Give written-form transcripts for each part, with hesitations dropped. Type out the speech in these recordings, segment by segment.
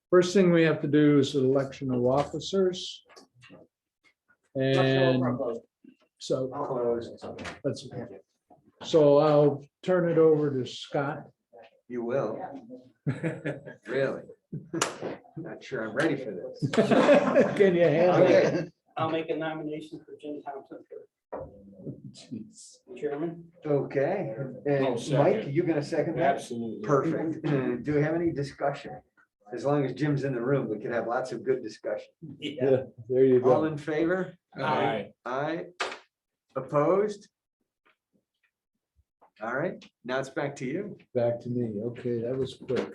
First thing we have to do is the election of officers. And so that's, so I'll turn it over to Scott. You will. Really? Not sure I'm ready for this. Can you handle it? I'll make a nomination for Jim Thompson for chairman. Okay, and I'll second. Mike, you gonna second that? Absolutely. Perfect. Do we have any discussion? As long as Jim's in the room, we can have lots of good discussion. Yeah, there you All go. in favor? Aye. Aye. Opposed? All right, now it's back to you. Back to me. Okay, that was quick.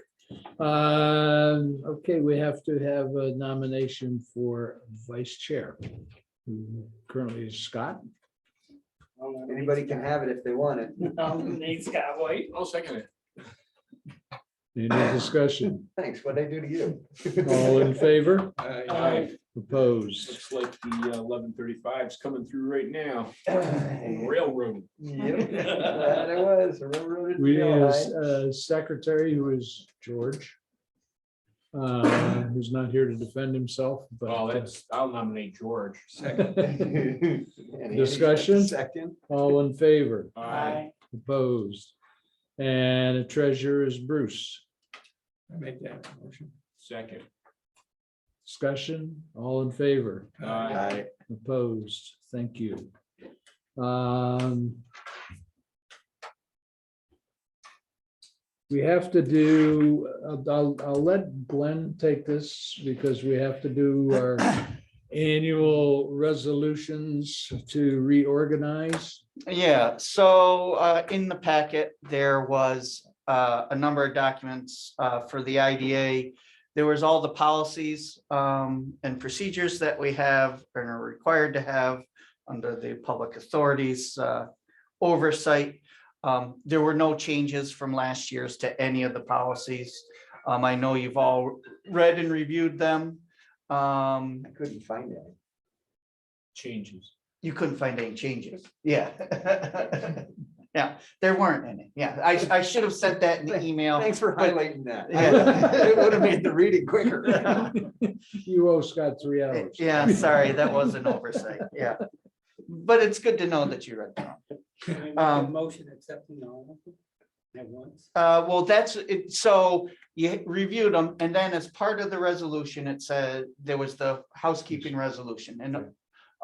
Okay, we have to have a nomination for vice chair. Who currently is Scott. Anybody can have it if they want it. I'll nominate Scott White. I'll second it. Any discussion? Thanks, what'd I do to you? All in favor? Aye. Opposed? Looks like the 1135 is coming through right now. Railroad. Yep, that it was. a railroaded We need rail a secretary who is George. Who's not here to defend himself, Well, but I'll nominate George. line. And Andy, Discussion? Second. all in favor? Aye. Opposed? And the treasurer is Bruce. I make that motion. Second. Discussion, all in favor? Aye. Opposed? Thank you. We have to do, I'll let Glenn take this because we have to do our annual resolutions to reorganize. Yeah, so in the packet, there was a number of documents for the IDA. There was all the policies and procedures that we have and are required to have under the public authorities oversight. There were no changes from last year's to any of the policies. I know you've all read and reviewed them. I couldn't find it. Changes. You couldn't find any changes. Yeah. Yeah, there weren't any. Yeah, I should have sent that in the email. Thanks for highlighting that. Yeah. It would have made the reading quicker. You owe Scott 3 hours. Yeah, sorry, that was an oversight. Yeah. But it's good to know that you read them. Can we make a motion accepting all of them at once? Well, that's it. So you reviewed them and then as part of the resolution, it said there was the housekeeping resolution and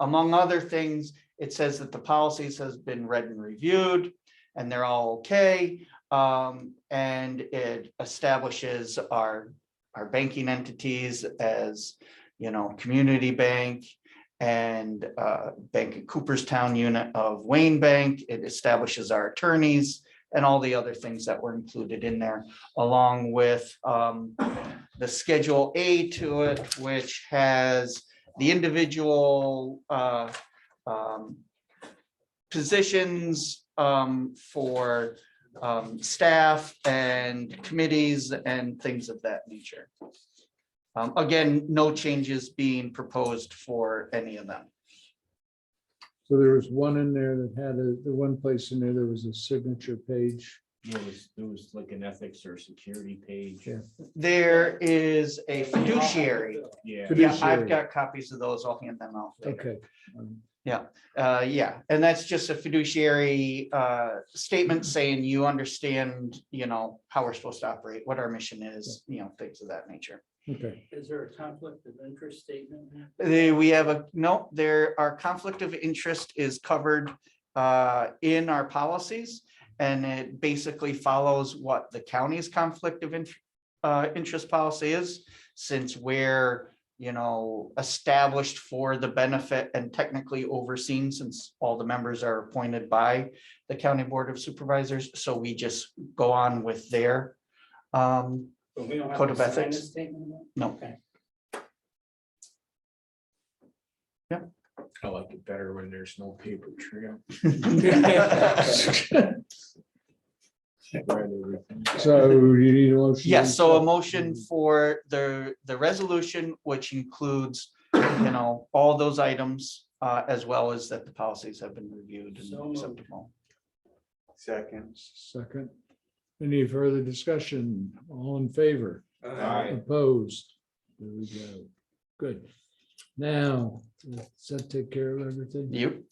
among other things, it says that the policies has been read and reviewed and they're all okay. And it establishes our banking entities as, community bank and Bank of Cooperstown unit of Wayne Bank. It establishes our attorneys and all the other things that were included in there, along with the Schedule A to it, which has the individual positions for staff and committees and things of that nature. Again, no changes being proposed for any of them. So there was one in there that had the one place in there was a signature page. It was like an ethics or security page. Yeah. There is a fiduciary. Yeah. Yeah, I've Fiduciary. got copies of those. I'll hand them out. Okay. Yeah, and that's just a fiduciary statement saying you understand, how we're supposed to operate, what our mission is, things of that nature. Okay. Is there a conflict of interest statement? We have our conflict of interest is covered in our policies. And it basically follows what the county's conflict of interest policy is, since we're, established for the benefit and technically overseen, since all the members are appointed by the County Board of Supervisors. So we just go on with their But we don't have Code to of sign ethics. this statement? No. Okay. I like it better when there's no paper trail. So you need a motion? Yes, so a motion for the resolution, which includes, all those items, as well as that the policies have been reviewed So and moved. acceptable. Second. Second. Any further discussion? All in favor? Aye. Opposed? There we go. Good. Now, does that take care of everything? You,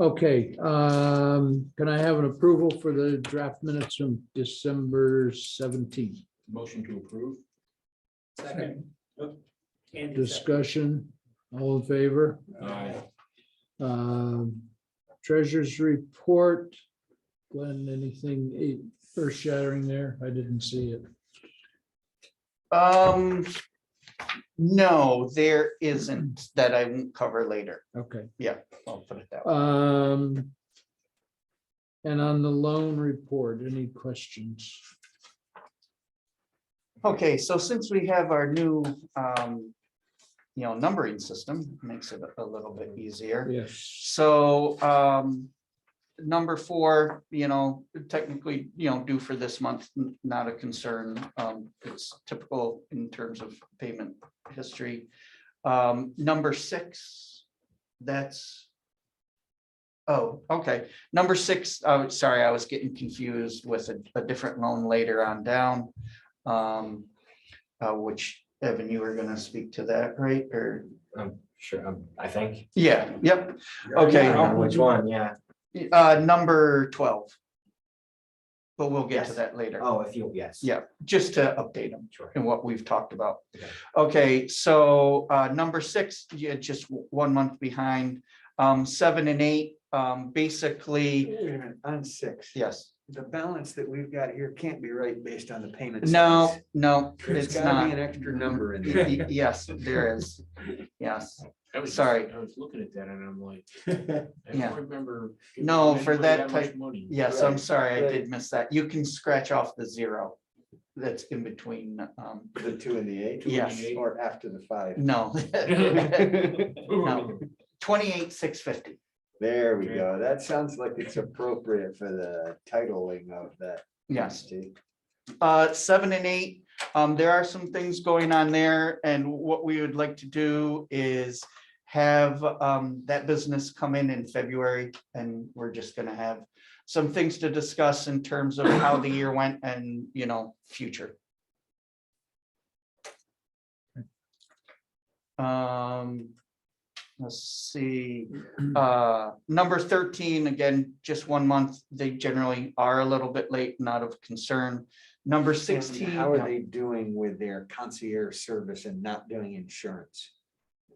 Okay, can I have an approval for the draft minutes from December 17th? Motion to approve. Second. Oh, Andy second. Discussion, all in favor? Aye. Treasurer's report. Glenn, anything earth shattering there? I didn't see it. no, there isn't that I won't cover later. Okay. I'll put it that way. And on the loan report, any questions? Okay, so since we have our new, numbering system, makes it a little bit easier. Yes. So, number 4, technically, due for this month, not a concern. It's typical in terms of payment history. Number 6, that's. Oh, okay. Number 6, sorry, I was getting confused with a different loan later on down. Which Evan, you were gonna speak to that, right? Or, Sure, I think. yeah, yep. Okay. I don't know which one, yeah. Number 12. But we'll get to Yes. that later. Oh, if you, yes. Yeah, just to update them Sure. and what we've talked about. Okay. Okay, so number 6, yeah, just 1 month behind. 7 and 8, basically, Wait a minute, on 6, yes. the balance that we've got here can't be right based on the payment. No, size. no, There's it's gotta be not. an extra number in there. Yes, there is. Yes. I was looking at that and I'm like, I Yeah. don't remember. No, giving for anybody that much type- money. Yes, I'm Right, sorry, I right. did miss that. You can scratch off the 0 that's in between. The 2 and the 8? Yes. Or after the 5? No. No. 28,650. There we go. That sounds like it's appropriate for the titling of that. Yes. entity. 7 and 8, there are some things going on there, and what we would like to do is have that business come in February, and we're just gonna have some things to discuss in terms of how the year went and, future. Let's see, number 13, again, just 1 month. They generally are a little bit late, not of concern. Number And 16. how are yeah. they doing with their concierge service and not doing insurance?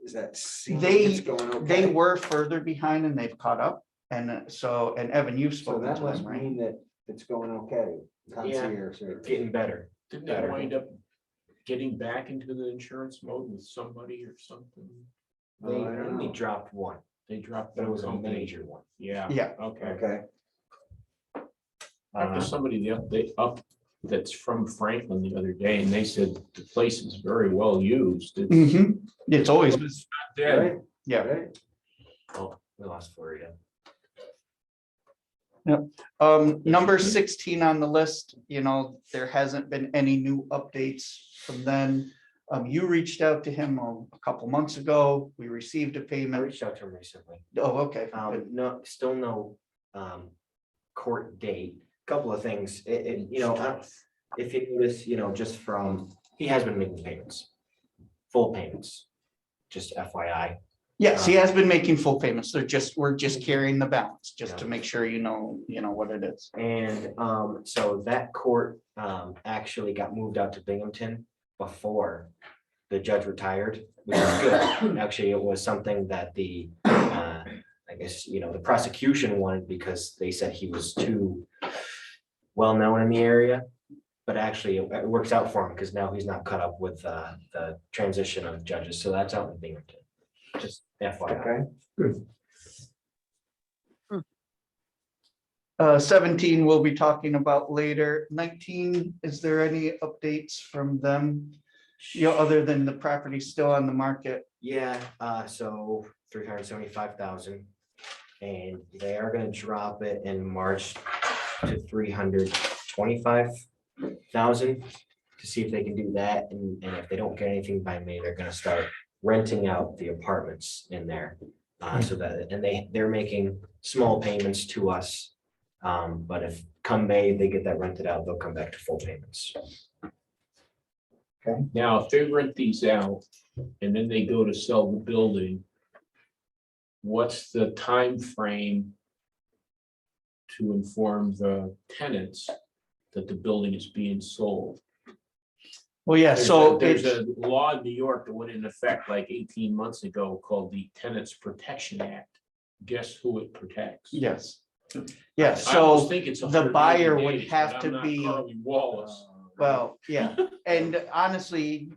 Is that seeing They- it's going They okay? were further behind and they've caught up. And and Evan, you've So spoken that to must them, right? mean that it's going okay. Concierge service. Getting better. Didn't they Better. wind up getting back into the insurance mode with somebody or something? They I don't only know. dropped one, They dropped. but it was a company. major one. Yeah. Yeah. Okay. Okay, Talked to somebody that's from Franklin the other day, and they said the place is very well used. It's Mhm. It's always, been- not dead. right, yeah. right. Oh, we lost Florida. Number 16 on the list, there hasn't been any new updates from then. You reached out to him a couple months ago. We received a I payment. reached out to him recently. Oh, okay. good. No, still no court date. Couple of things, if you notice, just from, he has been making payments. Full payments, just FYI. Yes, he has been making full payments. We're just carrying the balance, just to Yeah. make sure you know what it is. And so that court actually got moved out to Binghamton before the judge retired, which is good. Actually, it was something that the the prosecution wanted because they said he was too well-known in the area. But actually, it works out for him because now he's not caught up with the transition of judges. So that's out in Binghamton. Just FYI. Okay. 17 we'll be talking about later. 19, is there any updates from them? Other than the property still on the market? Yeah, so 375,000. And they are gonna drop it in March to 325,000 to see if they can do that. And if they don't get anything by May, they're gonna start renting out the apartments in there. So that, and they're making small payments to us But if come May, they get that rented out, they'll come back to full payments. Now, if they rent these out and then they go to sell the building, what's the time frame to inform the tenants that the building is being sold? Well, yeah, so There's it's, a law in New York that went into effect like 18 months ago called the Tenants Protection Act. Guess who it protects? yes. Yeah, I almost so think it's the 180 buyer would days, have but to I'm not be- Carly Wallace. well, yeah, and honestly,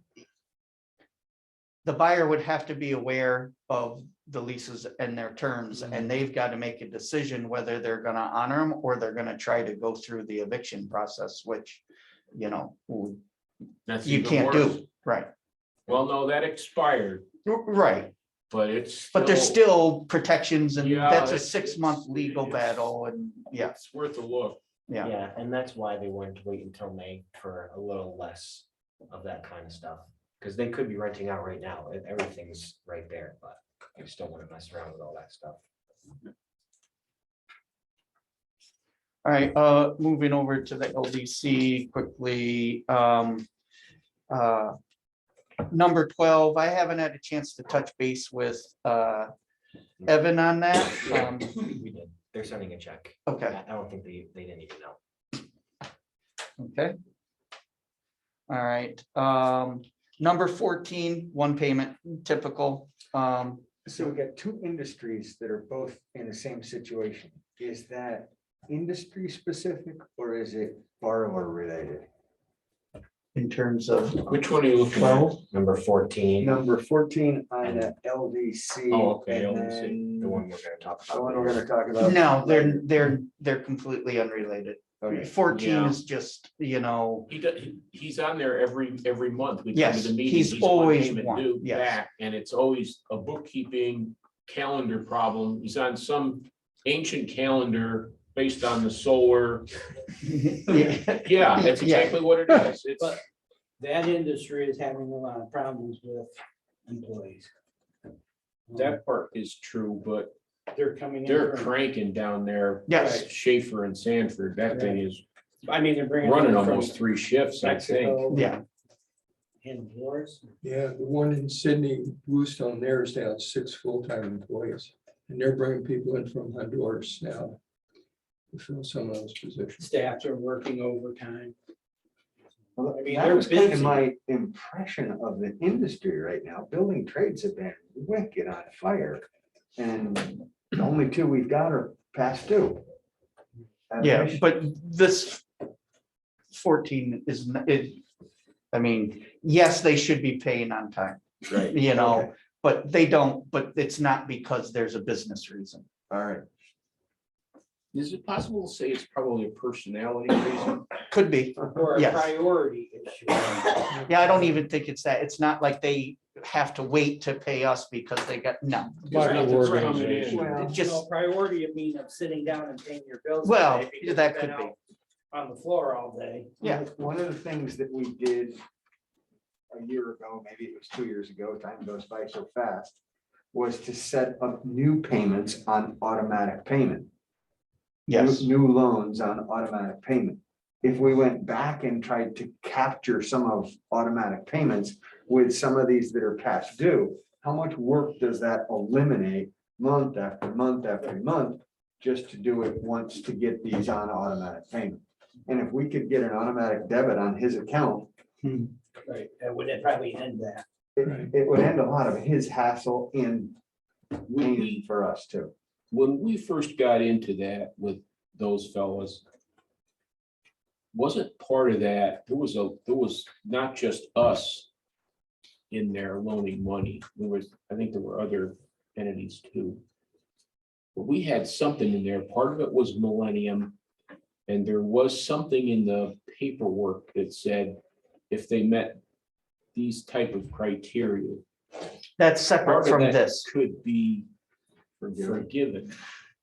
the buyer would have to be aware of the leases and their terms, and they've got to make a decision whether they're gonna honor them or they're gonna try to go through the eviction process, which, you know, That's you even can't worse. do, right? Well, no, that expired, Right, but it's. but there's still protections, and Yeah, that's a it's- 6-month it's- legal it's- battle, and yeah, It's worth a look. yeah. Yeah, and that's why they wanted to wait until May for a little less of that kind of stuff. Because they could be renting out right now, everything's right there, but I just don't want to mess around with all that stuff. All right, moving over to the LDC quickly. Number 12, I haven't had a chance to touch base with Evan on that. We did, they're sending a check. Okay, I don't think they didn't even know. okay. All right, number 14, one payment, typical. So we got two industries that are both in the same situation. Is that industry specific or is it borrower related? In terms of Which one are you looking at? 12, Number 14, Number 14 on the LDC. Oh, okay, and LDC, then the one we're gonna talk The about. one we're gonna talk about. no, they're completely unrelated. Okay. 14 Yeah. is just, you know, He's on there every month. We come Yes, to the meeting. he's one always payment one, due yes. back, and it's always a bookkeeping calendar problem. He's on some ancient calendar based on the solar. yeah, Yeah, that's Yeah. exactly what it is. It's, But that industry is having a lot of problems with employees. that part is true, but They're coming in. they're for- cranking down there. Yes. Schaefer and Sanford, that thing is I mean, they're bringing. running them from almost 3 shifts, I think. Mexico. yeah. And yours. Yeah, the one in Sydney, Bluestone, there is down 6 full-time employees. And they're bringing people in from Honduras now to fill some of those positions. Staffs are working overtime. I mean, That they're was kind of busy. my impression of the industry right now. Building trades have been wicked on fire. And the only two we've got are past due. Yeah, but this 14 is, I mean, yes, they should be paying on time, Right. you know, Okay. but they don't, but it's not because there's a business reason. All right. Is it possible to say it's probably a personality reason? Could be. Or a Yes. priority issue. Yeah, I don't even think it's that. It's not like they have to wait to pay us because they got, no. Just Body nothing's coming organization. in. Well, Just, Priority of mean of sitting down and paying your bills. Well, today because that you've could been be. out On the floor all day. Yeah. One of the things that we did a year ago, maybe it was 2 years ago, time goes by so fast, was to set up new payments on automatic payment. yes, New loans on automatic payment. If we went back and tried to capture some of automatic payments with some of these that are past due, how much work does that eliminate month after month after month? Just to do it once to get these on automatic payment. And if we could get an automatic debit on his account, Right. That would probably end that. it would end a lot of his hassle and When pain we, for us too. when we first got into that with those fellas, wasn't part of that, there was not just us in there loaning money. There was, I think there were other entities too. But we had something in there. Part of it was Millennium. And there was something in the paperwork that said if they met these type of criteria, that's separate part of from that this. could be forgiven.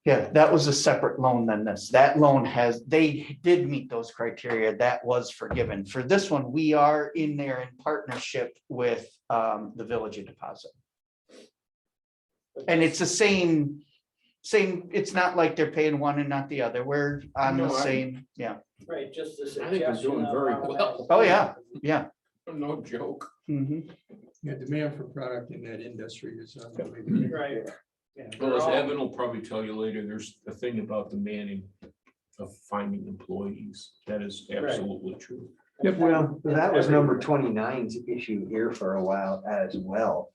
Yeah, that was a separate loan than this. That loan they did meet those criteria. That was forgiven. For this one, we are in there in partnership with the Village of Deposit. And it's the same Same, it's not like they're paying one and not the other. We're on the No, I- same, yeah. Right, just the I think they're suggestion doing of very automatic well. Oh, yeah, yeah. No joke. Mhm. Yeah, demand for product in that industry is unbelievable. Right. Yeah, Well, they're as all- Evan will probably tell you later, there's a thing about the manning of finding employees. That is absolutely true. Well, that was number 29's issue here for a while as well.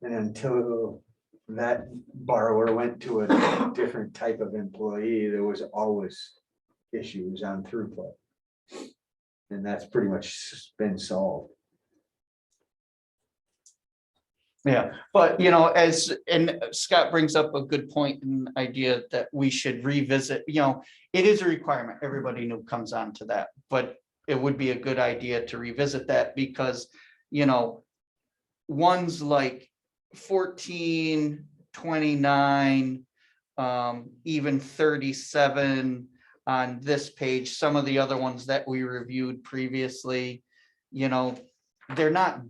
And until that borrower went to a different type of employee, there was always issues on throughput. And that's pretty much been solved. Yeah, but you know, and Scott brings up a good point and idea that we should revisit, it is a requirement. Everybody new comes on to that, but it would be a good idea to revisit that because, ones like 14, 29, even 37 on this page, some of the other ones that we reviewed previously, they're not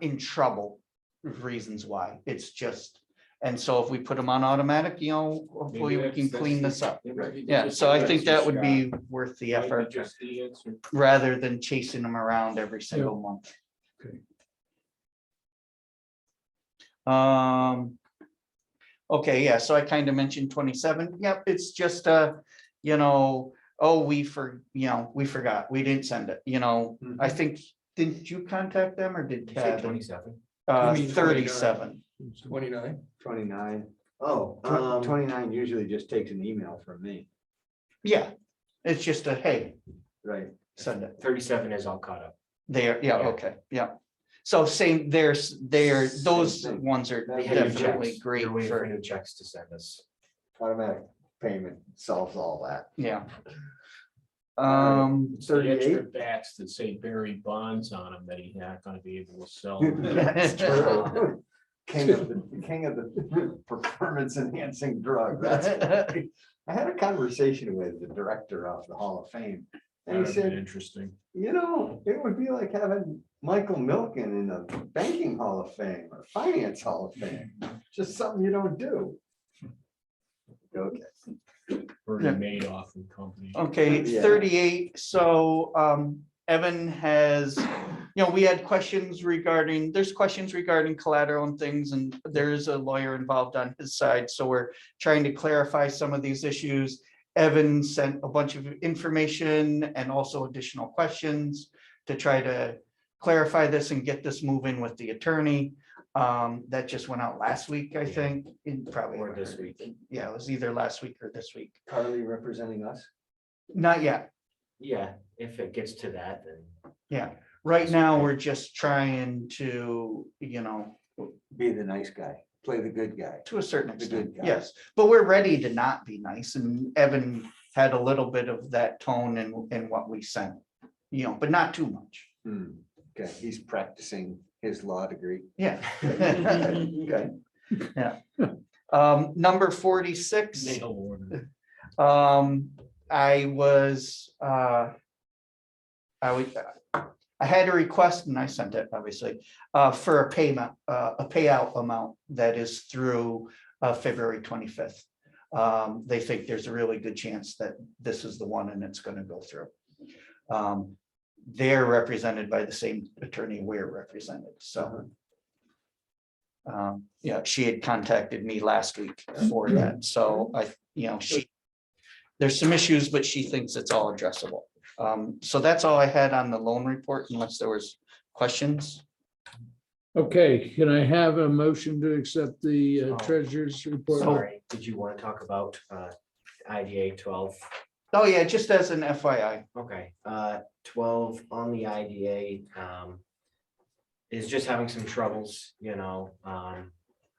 in trouble, reasons why, it's just, and so if we put them on automatic, hopefully we can clean this up. Yeah, so I think that would be worth the effort, Just the answer. rather than chasing them around every single month. Okay. Okay, yeah, so I kind of mentioned 27, yep, it's just we forgot, we didn't send it, I think, didn't you contact them or did Did you say Ted? 27? You mean 37, 29? 29. Oh, 29 usually just takes an email from me, yeah, it's just a, hey, right? send it. 37 is all caught up. There, yeah, Yeah. okay, yeah. So same, those Same thing. ones are They They had new definitely checks. great They're waiting for for, new checks to send us. Automatic payment solves all that. yeah. It's the extra 38. bats that say Barry Bonds on them that he's not gonna be able to sell. That's true. King of the performance enhancing drug. That's. I had a conversation with the director of the Hall of Fame. And he That'd be said, interesting. it would be like having Michael Milken in the banking Hall of Fame or finance Hall of Fame. Just something you don't do. Okay. Or Yeah. Madoff and company. Okay, Yeah. 38, so Evan has, we had there's questions regarding collateral and things, and there's a lawyer involved on his side, so we're trying to clarify some of these issues. Evan sent a bunch of information and also additional questions to try to clarify this and get this moving with the attorney. That just went out last week, I think, probably. Or this week. Yeah, it was either last week or this week. Carly representing us. Not yet. Yeah, if it gets to that, then Yeah, right now, we're just trying to, Be the nice guy, play the good guy. to a certain The extent, good guy. yes, but we're ready to not be nice, and Evan had a little bit of that tone in what we sent. But not too much, Okay, he's practicing his law degree. yeah. Okay. Number 46. Mail order. I had a request and I sent it, obviously, for a payment, a payout amount that is through February 25th. They think there's a really good chance that this is the one and it's gonna go through. They're represented by the same attorney we're represented, so. Yeah, she had contacted me last week for that, so there's some issues, but she thinks it's all addressable. So that's all I had on the loan report, unless there was questions. Okay, can I have a motion to accept the Oh, treasurer's report? sorry, did you want to talk about IDA 12? Oh, yeah, just as an FYI. Okay, 12 on the IDA is just having some troubles,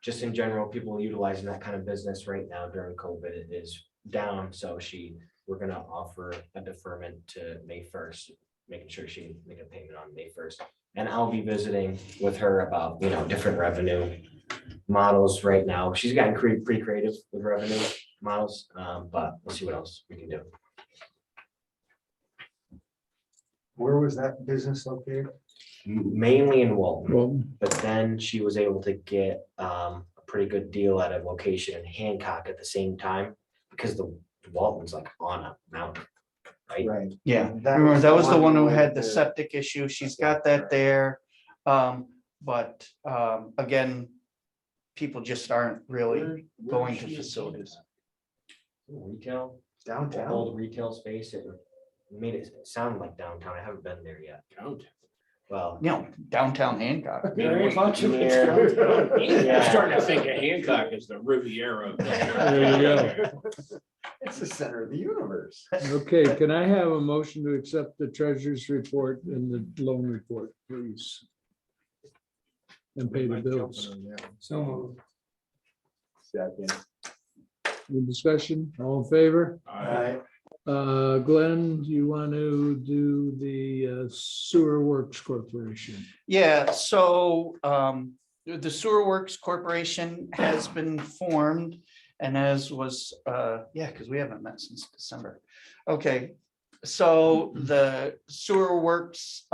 just in general, people utilizing that kind of business right now during COVID, it is down, so we're gonna offer a deferment to May 1st, making sure she can make a payment on May 1st. And I'll be visiting with her about, different revenue models right now. She's gotten pretty creative with revenue models, but we'll see what else we can do. Where was that business located? mainly in Walton, Well, but then she was able to get a pretty good deal at a location in Hancock at the same time, because the Walton's like on a mountain, right? Right. Yeah, remember, that was the one who had the with septic issue. She's got that there. But again, people just aren't really going to facilities. Retail, Downtown. old retail space, it made it sound like downtown. I haven't been there yet. Well, You know, downtown Hancock. Very much of it's Yeah. downtown. I'm starting to think of Hancock as the Riviera. There you go. It's the center of the universe. Okay, can I have a motion to accept the treasurer's report and the loan report, please? And pay the bills. Some of Second. Any discussion? All in favor? Right. Glenn, do you want to do the Sewer Works Corporation? Yeah, so the Sewer Works Corporation has been formed, and as was, yeah, because we haven't met since December. Okay, so the Sewer Works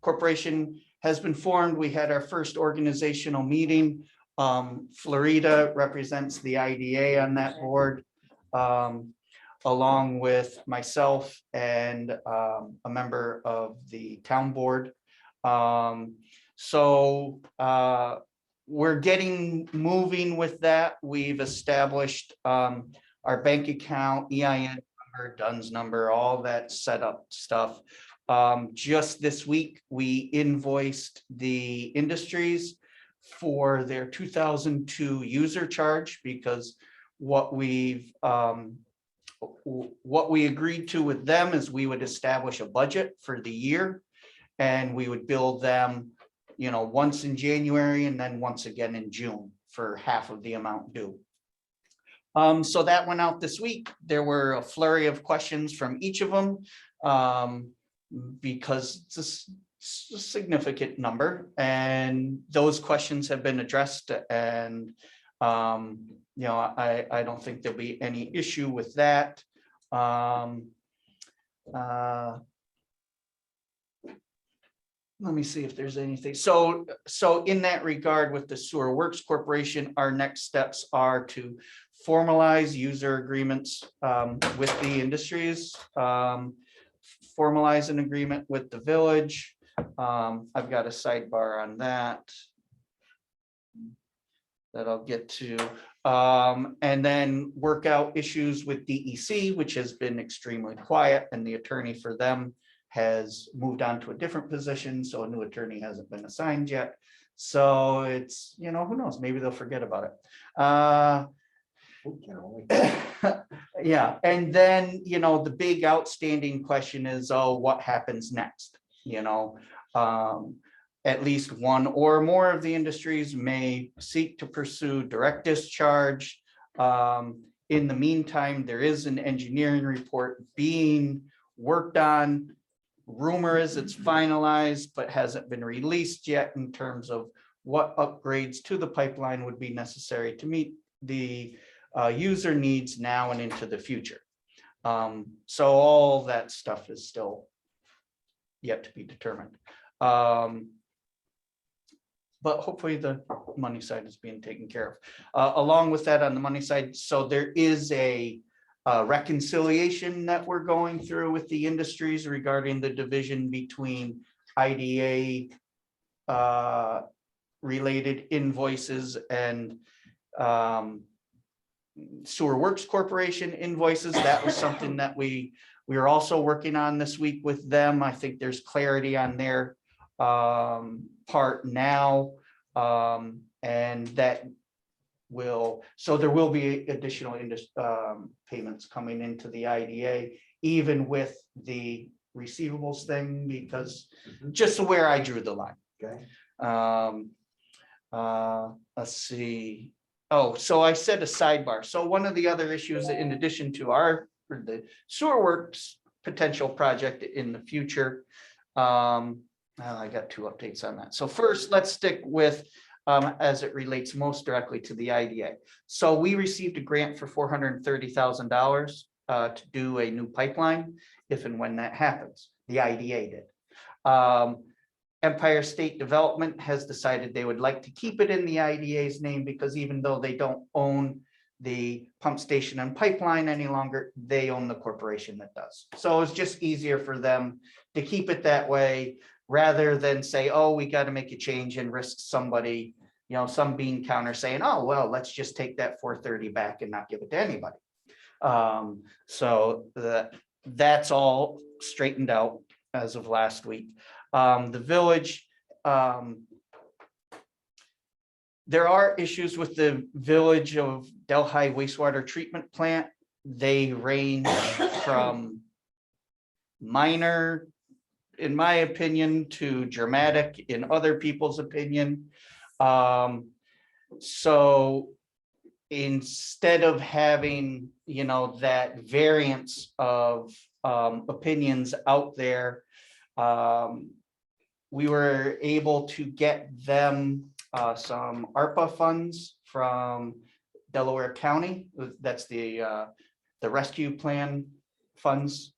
Corporation has been formed. We had our first organizational meeting. Florida represents the IDA on that board, along with myself and a member of the town board. So we're getting moving with that. We've established our bank account, EIN number, DUNS number, all that setup stuff. Just this week, we invoiced the industries for their 2002 user charge, because what we agreed to with them is we would establish a budget for the year, and we would bill them, you know, once in January and then once again in June for half of the amount due. So that went out this week. There were a flurry of questions from each of them, because it's a significant number, and those questions have been addressed, and you know, I don't think there'll be any issue with that. Let me see if there's anything. So in that regard, with the Sewer Works Corporation, our next steps are to formalize user agreements with the industries, formalize an agreement with the village. I've got a sidebar on that I'll get to, and then work out issues with DEC, which has been extremely quiet, and the attorney for them has moved on to a different position, so a new attorney hasn't been assigned yet. So it's, you know, who knows, maybe they'll forget about it. Yeah, and then, you know, the big outstanding question is, oh, what happens next? You know, at least one or more of the industries may seek to pursue direct discharge. In the meantime, there is an engineering report being worked on. Rumor is it's finalized, but hasn't been released yet in terms of what upgrades to the pipeline would be necessary to meet the user needs now and into the future. So all that stuff is still yet to be determined. But hopefully the money side is being taken care of. Along with that, on the money side, so there is a reconciliation that we're going through with the industries regarding the division between IDA related invoices and Sewer Works Corporation invoices. That was something that we are also working on this week with them. I think there's clarity on their part now, and that will, so there will be additional payments coming into the IDA, even with the receivables thing, because just where I drew the line. Okay. Let's see. Oh, so I said a sidebar. So one of the other issues, in addition to the Sewer Works potential project in the future, I got two updates on that. So first, let's stick with as it relates most directly to the IDA. So we received a grant for $430,000 to do a new pipeline, if and when that happens. The IDA did. Empire State Development has decided they would like to keep it in the IDA's name because even though they don't own the pump station and pipeline any longer, they own the corporation that does. So it's just easier for them to keep it that way rather than say, oh, we got to make a change and risk somebody, some bean counter saying, oh, well, let's just take that 430 back and not give it to anybody. So that's all straightened out as of last week. The village, there are issues with the village of Delhi wastewater treatment plant. They range from minor, in my opinion, to dramatic in other people's opinion. So instead of having, that variance of opinions out there, we were able to get them some ARPA funds from Delaware County. That's the rescue plan funds.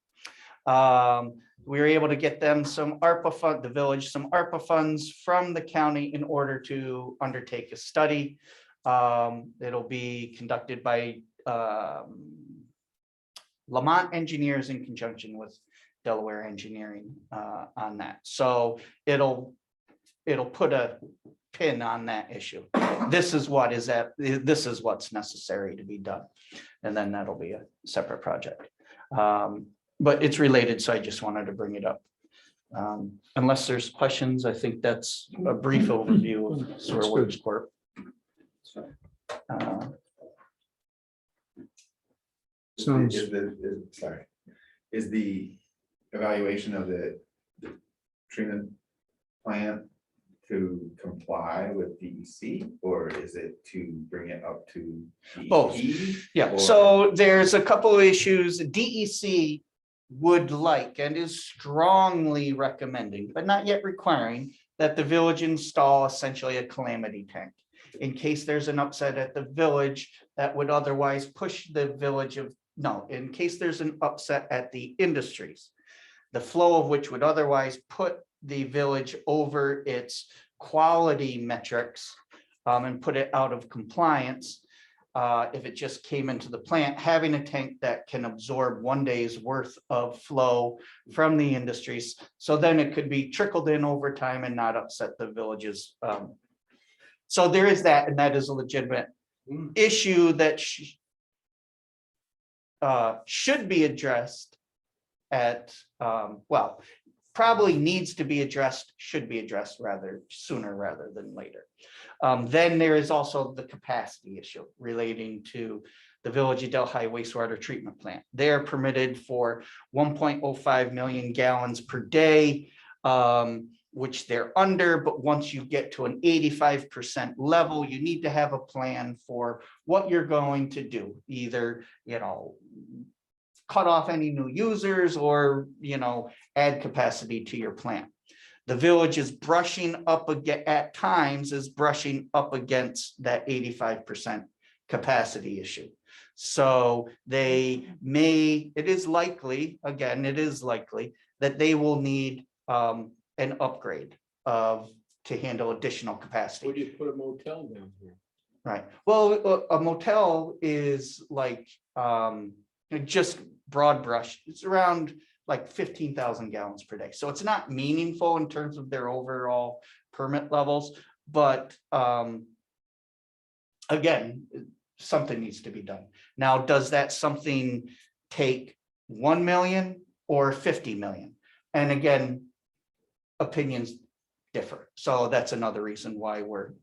We were able to get them some ARPA fund, the village, some ARPA funds from the county in order to undertake a study. It'll be conducted by Lamont Engineers in conjunction with Delaware Engineering on that. So it'll put a pin on that issue. This is what's necessary to be done. And then that'll be a separate project. But it's related, so I just wanted to bring it up. Unless there's questions, I think that's a brief overview of Sewer Works Corp. Sounds, Is the evaluation of the treatment plant to comply with DEC, or is it to bring it up to DEP? Both. Yeah, or- so there's a couple of issues. DEC would like and is strongly recommending, but not yet requiring, that the village install essentially a calamity tank in case there's an upset at the village that would otherwise push the village of, no, in case there's an upset at the industries, the flow of which would otherwise put the village over its quality metrics and put it out of compliance. If it just came into the plant, having a tank that can absorb 1 day's worth of flow from the industries. So then it could be trickled in over time and not upset the villages. So there is that, and that is a legitimate issue that should be addressed at, well, probably needs to be addressed, should be addressed rather sooner rather than later. Then there is also the capacity issue relating to the Village of Delhi wastewater treatment plant. They're permitted for 1.05 million gallons per day, which they're under, but once you get to an 85% level, you need to have a plan for what you're going to do. Either, cut off any new users or, add capacity to your plant. The village is brushing up at times brushing up against that 85% capacity issue. So it is likely that they will need an upgrade to handle additional capacity. Where do you put a motel down here? Right. Well, a motel is like just broad brush. It's around like 15,000 gallons per day. So it's not meaningful in terms of their overall permit levels, but again, something needs to be done. Now, does that something take 1 million or 50 million? And again, opinions differ. So that's another reason why we're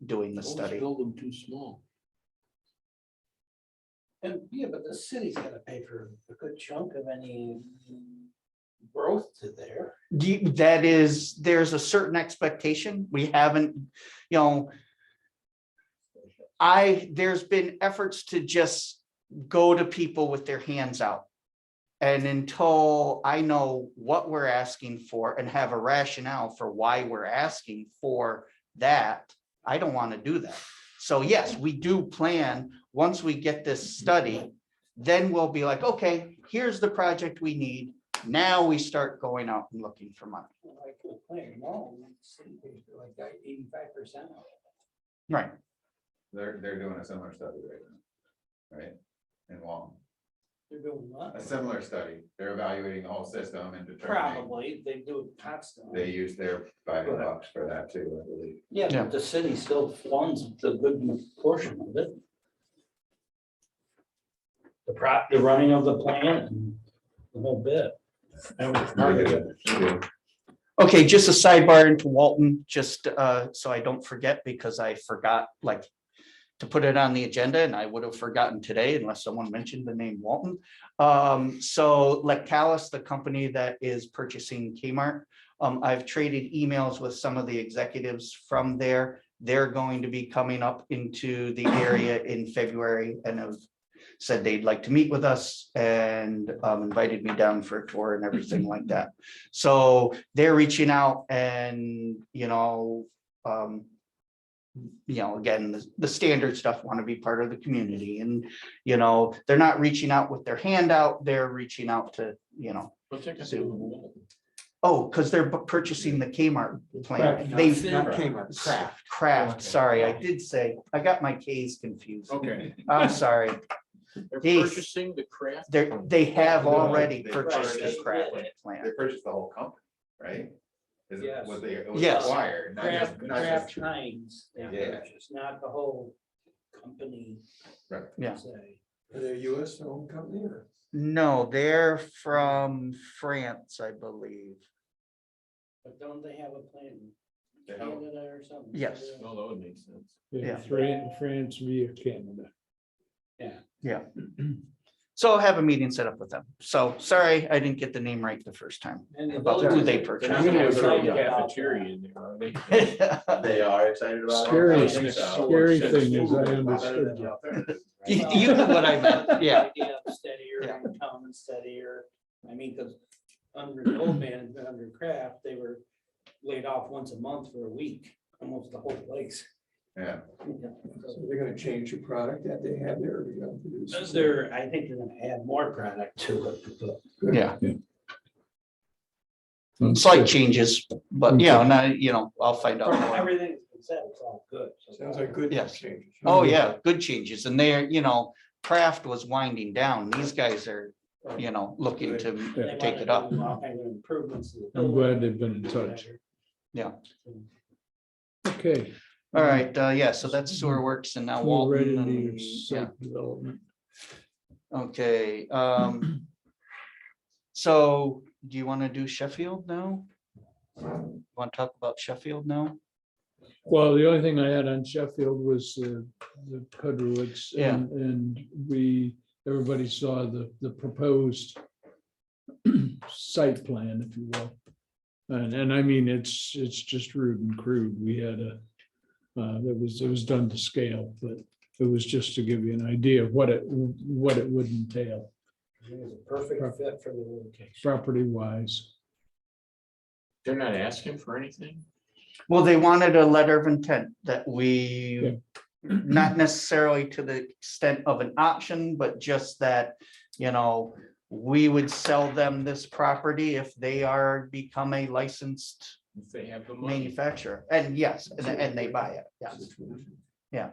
doing the Always study. build them too small. And yeah, but the city's gotta pay for a good chunk of any growth to there. There's a certain expectation. We haven't, there's been efforts to just go to people with their hands out. And until I know what we're asking for and have a rationale for why we're asking for that, I don't want to do that. So yes, we do plan, once we get this study, then we'll be like, okay, here's the project we need. Now we start going out and looking for money. Like plan, no, city pays for like 85%. Right. They're doing a similar study right now, right? In Walton, They're doing what? a similar study. They're evaluating the whole system and determining. Probably, they do it constantly. They use their $5 for that too, I believe. Yeah, Yeah. but the city still funds the good portion of it. The running of the plant and the whole bit. Okay, just a sidebar into Walton, just so I don't forget, because I forgot like to put it on the agenda, and I would have forgotten today unless someone mentioned the name Walton. So Lectalis, the company that is purchasing Kmart, I've traded emails with some of the executives from there. They're going to be coming up into the area in February and have said they'd like to meet with us and invited me down for a tour and everything like that. So they're reaching out and, again, the standard stuff, want to be part of the community, and, they're not reaching out with their hand out, they're reaching out to, What's that got to do with Walton? oh, because they're purchasing the Kmart plant. Not They Kmart, Kraft. Kraft, sorry, I did say, I got my K's confused. Okay. I'm sorry. They're Hey. purchasing the craft. They have No, already they purchased purchased the Kraft They plant. purchased the whole company, right? Is Yes. what they, it was Yes. acquired, not just, not Kraft just. Heinz, Yeah. it's not the whole company. Right. Yeah. Say. Are they a US owned company or? No, they're from France, I believe. But don't they have a plant in They have- Canada or something? Yes. No, that would make sense. Yeah. France via Canada. So I'll have a meeting set up with them. So sorry, I didn't get the name right the first time. And the About village who is- they They're purchased. not gonna have their own Excited about cafeteria that. in there, are they? They are excited about it. Scary, I think so. scary Says thing is food I is better than understood. out there. You knew what I meant, yeah. Idea of steadier Yeah. income and steadier, I mean, because under the old management, under Kraft, they were laid off once a month for a week, almost the whole place. Yeah, So they're gonna change the product that they have there, or they're gonna produce? I think they're gonna add more product to it. but- Yeah. Slight changes, but I'll find out From more. everything that's been said, it's all good. so Sounds like good Yes. changes. Oh, yeah, good changes. And they're, Kraft was winding down. These guys are, looking to They take wanna it up. do all kinds of improvements to the I'm building. glad they've been in touch. Yeah. Okay. All right, yeah, so that's sewer works and now We're ready Walton to and, do yeah, site development. okay. So do you want to do Sheffield now? Want to talk about Sheffield now? Well, the only thing I had on Sheffield was the Kudrowitz. Yeah. And everybody saw the proposed site plan, if you will. And I mean, it's just rude and crude. We had it was done to scale, but it was just to give you an idea of what it would entail I think it's a perfect fit for the location. property wise. They're not asking for anything? Well, they wanted a letter of intent that we, not necessarily to the extent of an option, but just that, we would sell them this property if they become a licensed If they have the money. manufacturer. And yes, and they buy it, yes.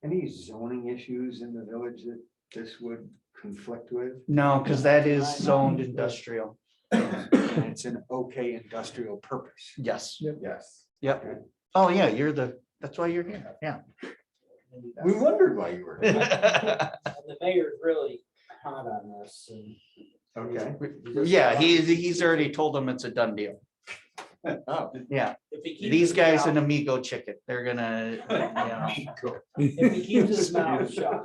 Any zoning issues in the village that this would conflict with? No, because that is zoned industrial. And it's an okay industrial purpose. Yes, yes. yep. Oh, yeah, that's why you're here, yeah. We wondered why you were here. And the mayor's really hot on this. and Okay. Yeah, he's already told them it's a done deal. Oh, Yeah, If he keeps these his guys an mouth- amigo chicken, they're gonna, If he keeps his mouth shut.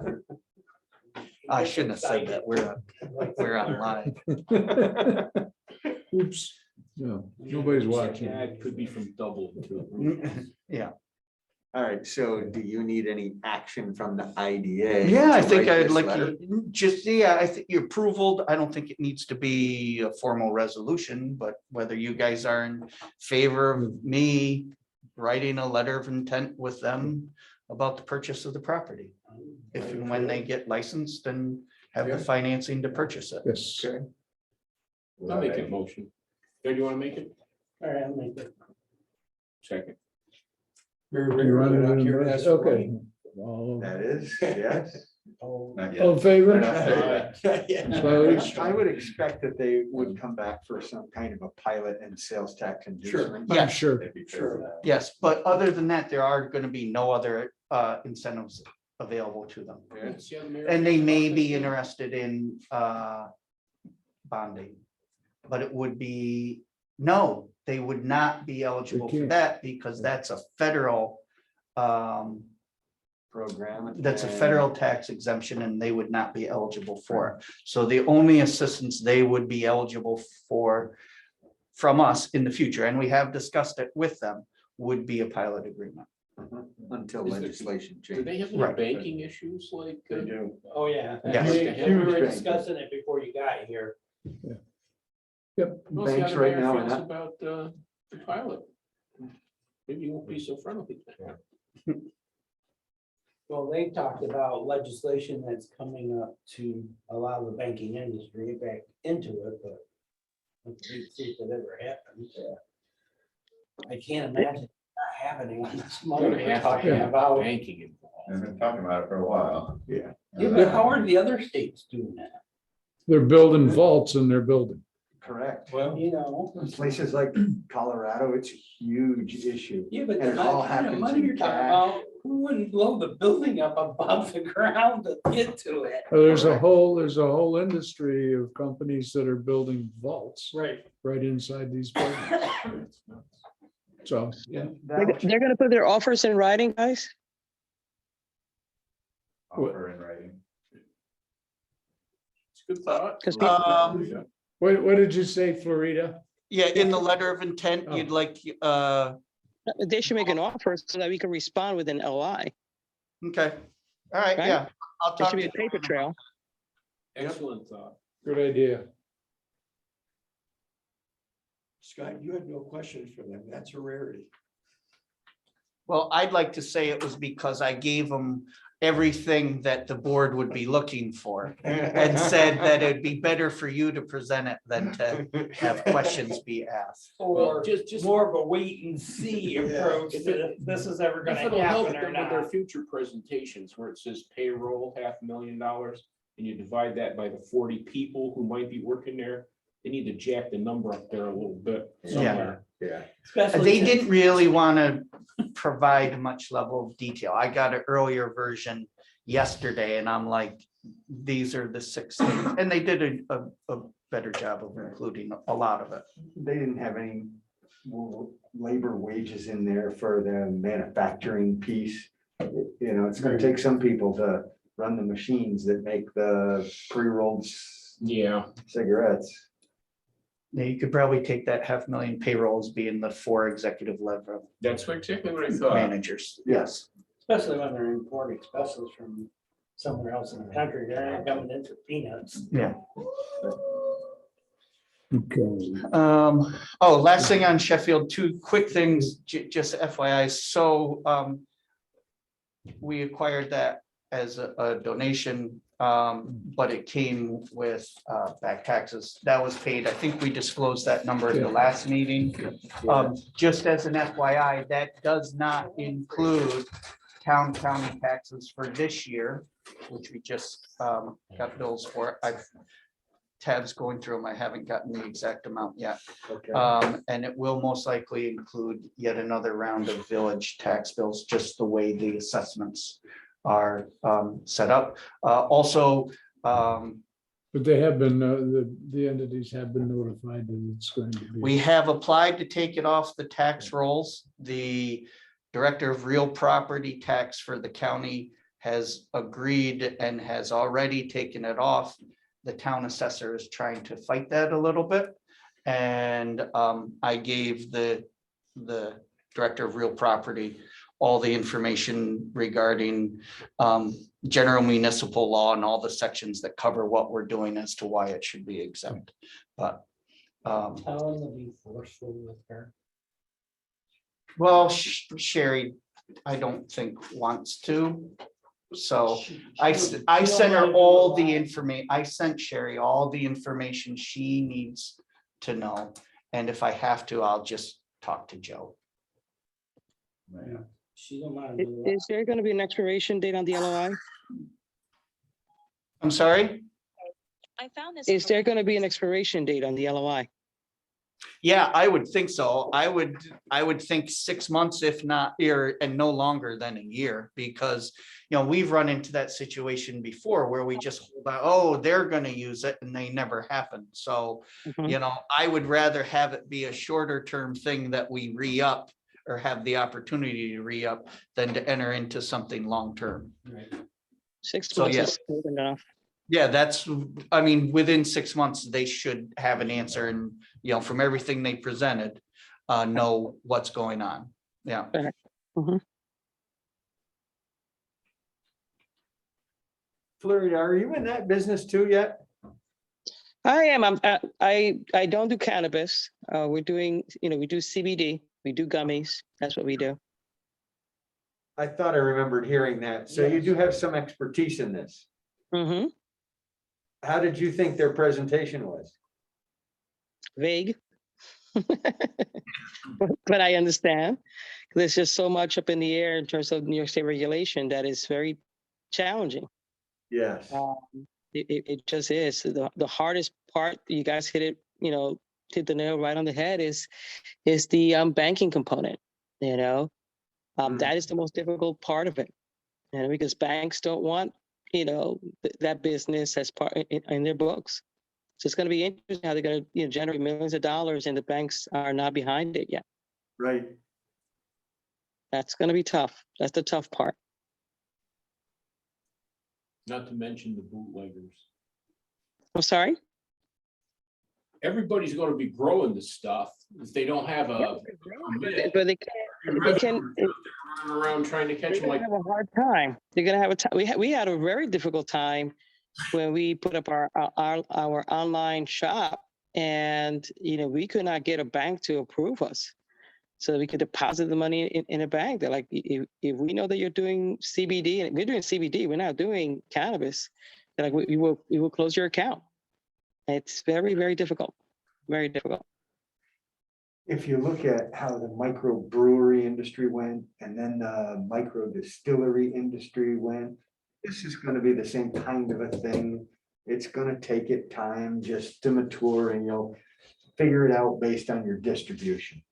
I shouldn't have said that. We're on live. Oops, no, nobody's watching. Yeah, it could be from Dublin too. Yeah, all right. So do you need any action from the IDA? yeah, I to think write I'd this like letter? you, just, yeah, I think you're approval. I don't think it needs to be a formal resolution, but whether you guys are in favor of me writing a letter of intent with them about the purchase of the property. If and when they get licensed and have the financing to purchase it. Yes. Okay. I'll make a motion. Do you want to make it? All right, I'll make it. Second. Very You rare, want we're to not do here to the ask motion? for Okay. money. All That is, yes. Oh, Not yet. all in favor? Yeah. Opposed? I would expect that they would come back for some kind of a pilot and sales tax inducement. I'm Yes. sure. They'd be fair Sure. for that. Yes, but other than that, there are gonna be no other incentives available to them. And they may be interested in bonding. But it would be, no, they would not be eligible for can't. that because that's a federal Program. that's a and- federal tax exemption and they would not be eligible for it. So the only assistance they would be eligible for from us in the future, and we have discussed it with them, would be a pilot agreement. Until Is there- legislation Do changes. they have any Right. banking issues like? They do. Oh, yeah. Yes. We were discussing it before you got here. Banks right now are not. About the pilot. Maybe you won't be so friendly. Well, they talked about legislation that's coming up to allow the banking industry back into it, but let's see if it ever happens. I can't imagine it not happening on this money Gonna we're have to talking have about. banking involved. I've been talking about it for a while. Yeah. Yeah, but how are the other states doing that? They're building vaults in their building. Correct. Well, You know? Places like Colorado, it's a huge issue. Yeah, but And it all the kind of happens money in you're talking cash. about, who wouldn't blow the building up above the ground to get to it? There's a Correct. whole industry of companies that are building vaults Right. right inside these buildings. So, That They're, was- they're gonna put their offers in writing, guys? Offer in writing. It's a good thought. 'Cause what did you say, Florida? Yeah, in the letter of intent, you'd like, They should make an offer so that we can respond with an LI. okay, all right, Right? yeah. I'll There talk should be to a paper trail. Excellent thought. Good idea. Scott, you had no questions for them. That's a rarity. Well, I'd like to say it was because I gave them everything that the board would be looking for and said that it'd be better for you to present it than to have questions be asked. Or just more of a wait and see approach If to if this is ever If gonna it'll help happen or them with their not. future presentations where it says payroll, $500,000, and you divide that by the 40 people who might be working there, they need to jack the number up there a little bit somewhere. Yeah. Especially They since- didn't really want to provide much level of detail. I got an earlier version yesterday and I'm like, these are the 6 things. And they did a better job of including a lot of it. They didn't have any labor wages in there for the manufacturing piece. You know, it's gonna take some people to run the machines that make the pre-rolled Yeah, cigarettes. Now, you could probably take that 500,000 payrolls being the 4 executive level that's exactly what I thought. managers. Yes. Especially when they're importing specials from somewhere else in the country, they're not coming in for peanuts. Yeah. Okay. Oh, last thing on Sheffield, 2 quick things, just FYI. So, we acquired that as a donation, but it came with, back taxes. That was paid. I think we disclosed that number in the last meeting. Just as an FYI, that does not include county taxes for this year, which we just, got bills for. Tab's going through them. I haven't gotten the exact amount yet. Okay. And it will most likely include yet another round of village tax bills, just the way the assessments are set up. Also, But they have been, the entities have been notified that it's going to be. we have applied to take it off the tax rolls. The director of real property tax for the county has agreed and has already taken it off. The town assessor is trying to fight that a little bit. And I gave the director of real property all the information regarding general municipal law and all the sections that cover what we're doing as to why it should be exempt. But How long will be forceful with her? well, Sherry, I don't think wants to. So I sent her all the information. I sent Sherry all the information she needs to know. And if I have to, I'll just talk to Joe. She don't mind. Is there going to be an expiration date on the LOI? I'm sorry? Is there going to be an expiration date on the LOI? Yeah, I would think so. I would think 6 months, if not here, and no longer than a year, because, we've run into that situation before where we just hold out, oh, they're gonna use it, and they never happen. So, Mhm. I would rather have it be a shorter term thing that we re-up or have the opportunity to re-up than to enter into something long-term. 6 So, months yes. is more than enough. Yeah, within 6 months, they should have an answer and, from everything they presented, know what's going on. Yeah. Mhm. Florida, are you in that business too yet? I am. I don't do cannabis. We're doing, we do CBD, we do gummies. That's what we do. I thought I remembered hearing that. So you do have some expertise in this. Hmm. How did you think their presentation was? Vague. But I understand. There's just so much up in the air in terms of New York State regulation that is very challenging. Yes. It just is. The hardest part, you guys hit it, hit the nail right on the head, is the banking component, that is the most difficult part of it. Because banks don't want, that business as part in their books. So it's going to be interesting how they're going to generate millions of dollars and the banks are not behind it yet. Right. That's going to be tough. That's the tough part. Not to mention the bootleggers. I'm sorry? Everybody's gonna be growing this stuff if they don't have a. But they can. Running around trying to catch They're them going like. to have a hard time. They're going to have a time. We had a very difficult time when we put up our online shop, and we could not get a bank to approve us, so we could deposit the money in a bank. They're like, if we know that you're doing CBD, and we're doing CBD, we're not doing cannabis. They're like, we will close your account. It's very, very difficult. Very difficult. If you look at how the microbrewery industry went and then the micro distillery industry went, this is going to be the same kind of a thing. It's going to take it time just to mature and you'll figure it out based on your distribution.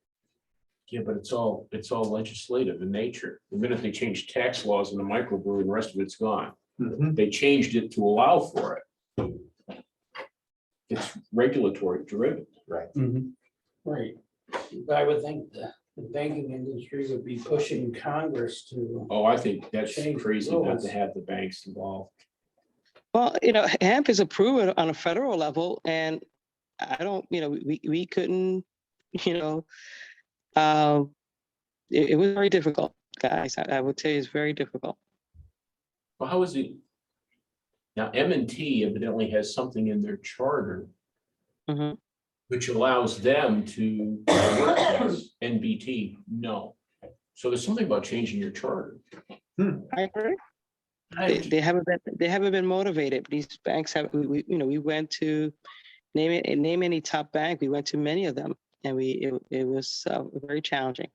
Yeah, but it's all legislative in nature. The minute they change tax laws in the microbrewery, the rest of it's gone. Mhm. They changed it to allow for it. It's regulatory driven. Right. Right. I would think the banking industry would be pushing Congress to. Oh, I think that's Change crazy not rules. to have the banks involved. Well, hemp is approved on a federal level, and I don't, we couldn't, it was very difficult, guys. I would tell you it's very difficult. Well, how is it? Now, M&T evidently has something in their charter Mhm. which allows them to work this. NBT, no. So there's something about changing your charter. I agree. They haven't been motivated. These banks have, we went to name any top bank. We went to many of them, and it was very challenging.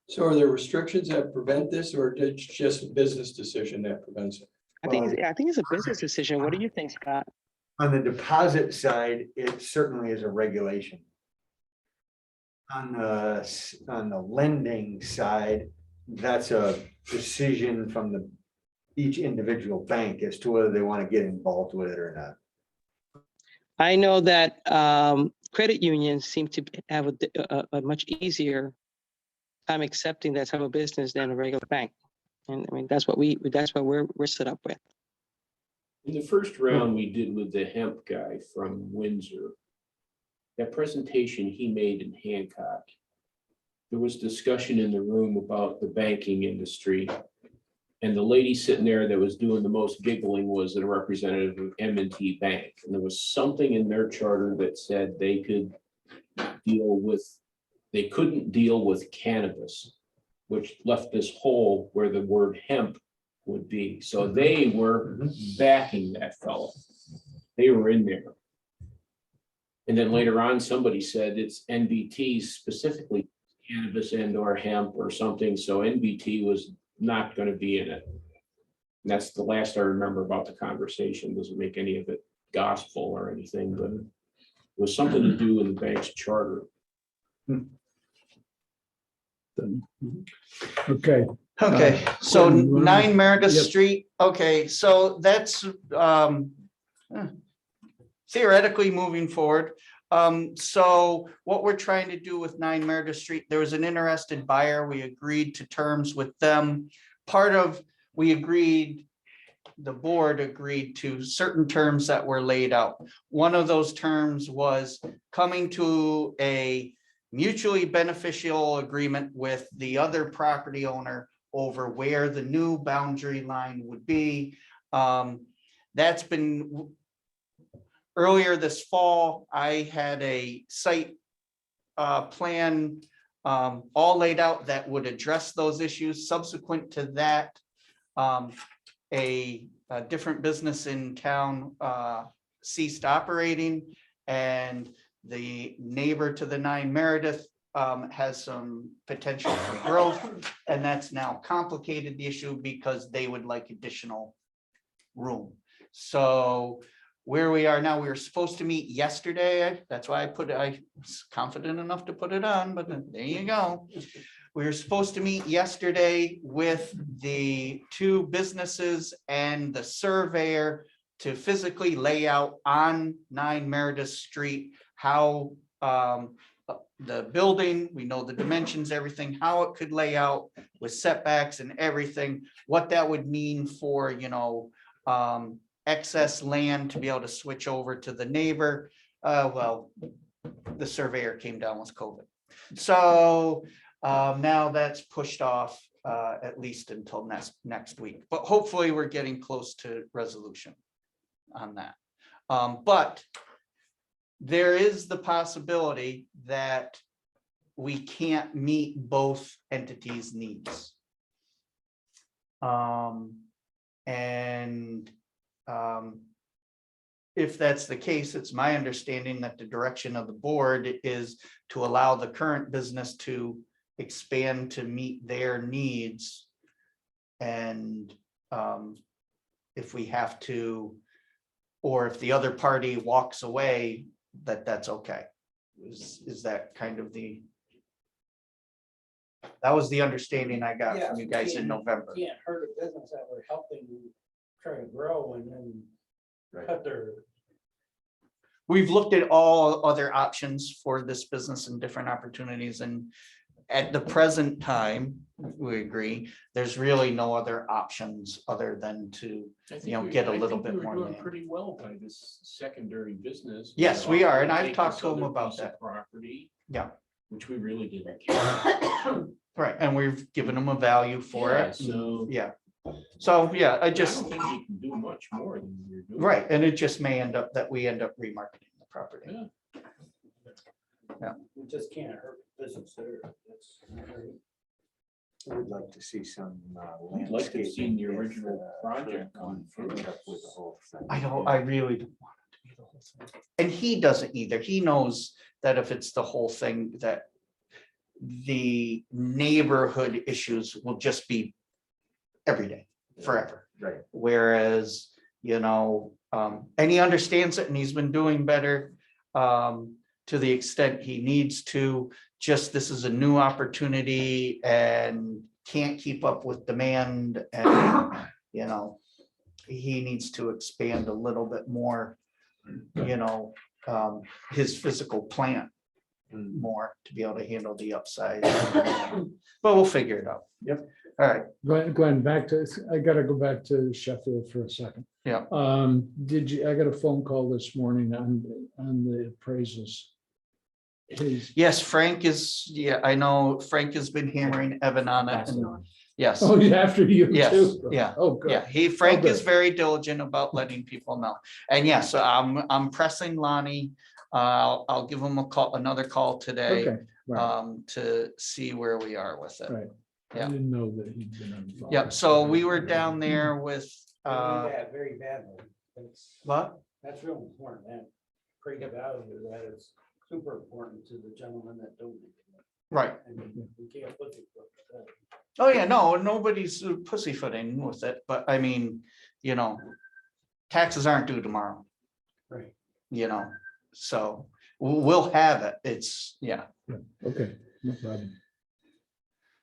So are there restrictions that prevent this, or it's just a business decision that prevents it? I think it's a business decision. What do you think, Scott? On the deposit side, it certainly is a regulation. On the lending side, that's a decision from each individual bank as to whether they want to get involved with it or not. I know that credit unions seem to have a much easier time accepting that type of business than a regular bank, and I mean that's what we're set up with. In the first round we did with the hemp guy from Windsor, that presentation he made in Hancock, there was discussion in the room about the banking industry. And the lady sitting there that was doing the most giggling was a representative of M&T Bank. And there was something in their charter that said they couldn't deal with cannabis, which left this hole where the word hemp would be. So they were backing that fellow. They were in there. And then later on, somebody said it's NBT specifically cannabis and or hemp or something, so NBT was not gonna be in it. And that's the last I remember about the conversation. Doesn't make any of it gospel or anything, but it was something to do with the bank's charter. Okay, Okay, so Gordon, you wanna- 9 Meredith Yep. Street, okay, so that's theoretically moving forward. So what we're trying to do with 9 Meredith Street, there was an interested buyer. We agreed to terms with them. The board agreed to certain terms that were laid out. One of those terms was coming to a mutually beneficial agreement with the other property owner over where the new boundary line would be. That's been earlier this fall. I had a site plan all laid out that would address those issues. Subsequent to that, a different business in town ceased operating, and the neighbor to the 9 Meredith has some potential for growth, and that's now complicated the issue because they would like additional room. So where we are now, we were supposed to meet yesterday. That's why I was confident enough to put it on, but there you go. We were supposed to meet yesterday with the 2 businesses and the surveyor to physically lay out on 9 Meredith Street how the building, we know the dimensions, everything, how it could lay out with setbacks and everything, what that would mean for, excess land to be able to switch over to the neighbor. Well, the surveyor came down with COVID. So now that's pushed off at least until next week, but hopefully we're getting close to resolution on that. But there is the possibility that we can't meet both entities' needs. If that's the case, it's my understanding that the direction of the board is to allow the current business to expand to meet their needs. And if we have to, or if the other party walks away, that's okay. Is that kind of that was the understanding I got from you guys in November. Can't hurt a business that we're helping try to grow and then cut their. We've looked at all other options for this business and different opportunities, and at the present time, we agree, there's really no other options other than to, get a little bit more Doing land. pretty well by this secondary business. Yes, we are, and I've Take talked this to him other about piece of that. Property. Yeah. Which we really didn't care. Right, and we've given them a value for Yeah, it. so- Yeah. So, yeah, I I just, don't think we can do much more than you're doing. right, and it just may end up that we end up remarketing the property. Yeah. We just can't hurt business there. That's- I would like to see some. I'd like to see the landscaping if, original project on gone finish first. up with the whole thing. I really don't want it to be the whole thing. And he doesn't either. He knows that if it's the whole thing, that the neighborhood issues will just be every day, forever. Right. Whereas, and he understands it and he's been doing better to the extent he needs to. Just this is a new opportunity and can't keep up with demand, and he needs to expand a little bit more, his physical plant more to be able to handle the upside. But we'll figure it out. Yep. All right. Glenn, I gotta go back to Sheffield for a second. Yeah. I got a phone call this morning on the appraisals. Yes, Frank is, I know Frank has been hammering Evan on it. Pass it And on. yes, Oh, after you Yes, too? yeah, Oh, good. yeah, Frank is good. very diligent about letting people know. And yes, I'm pressing Lonnie. I'll give him another call today Okay, right, to see where we are with it. right. I Yeah. didn't know that he'd been involved. Yep, so we were down there with, Very bad, very bad. what? That's real important, man. great value, that is super important to the gentleman that donated it. Right. I mean, we can't put it. Oh, yeah, no, nobody's pussyfooting with it, but I mean, you know, taxes aren't due tomorrow, Right. you know, so we'll have it. It's, yeah. Okay, no problem.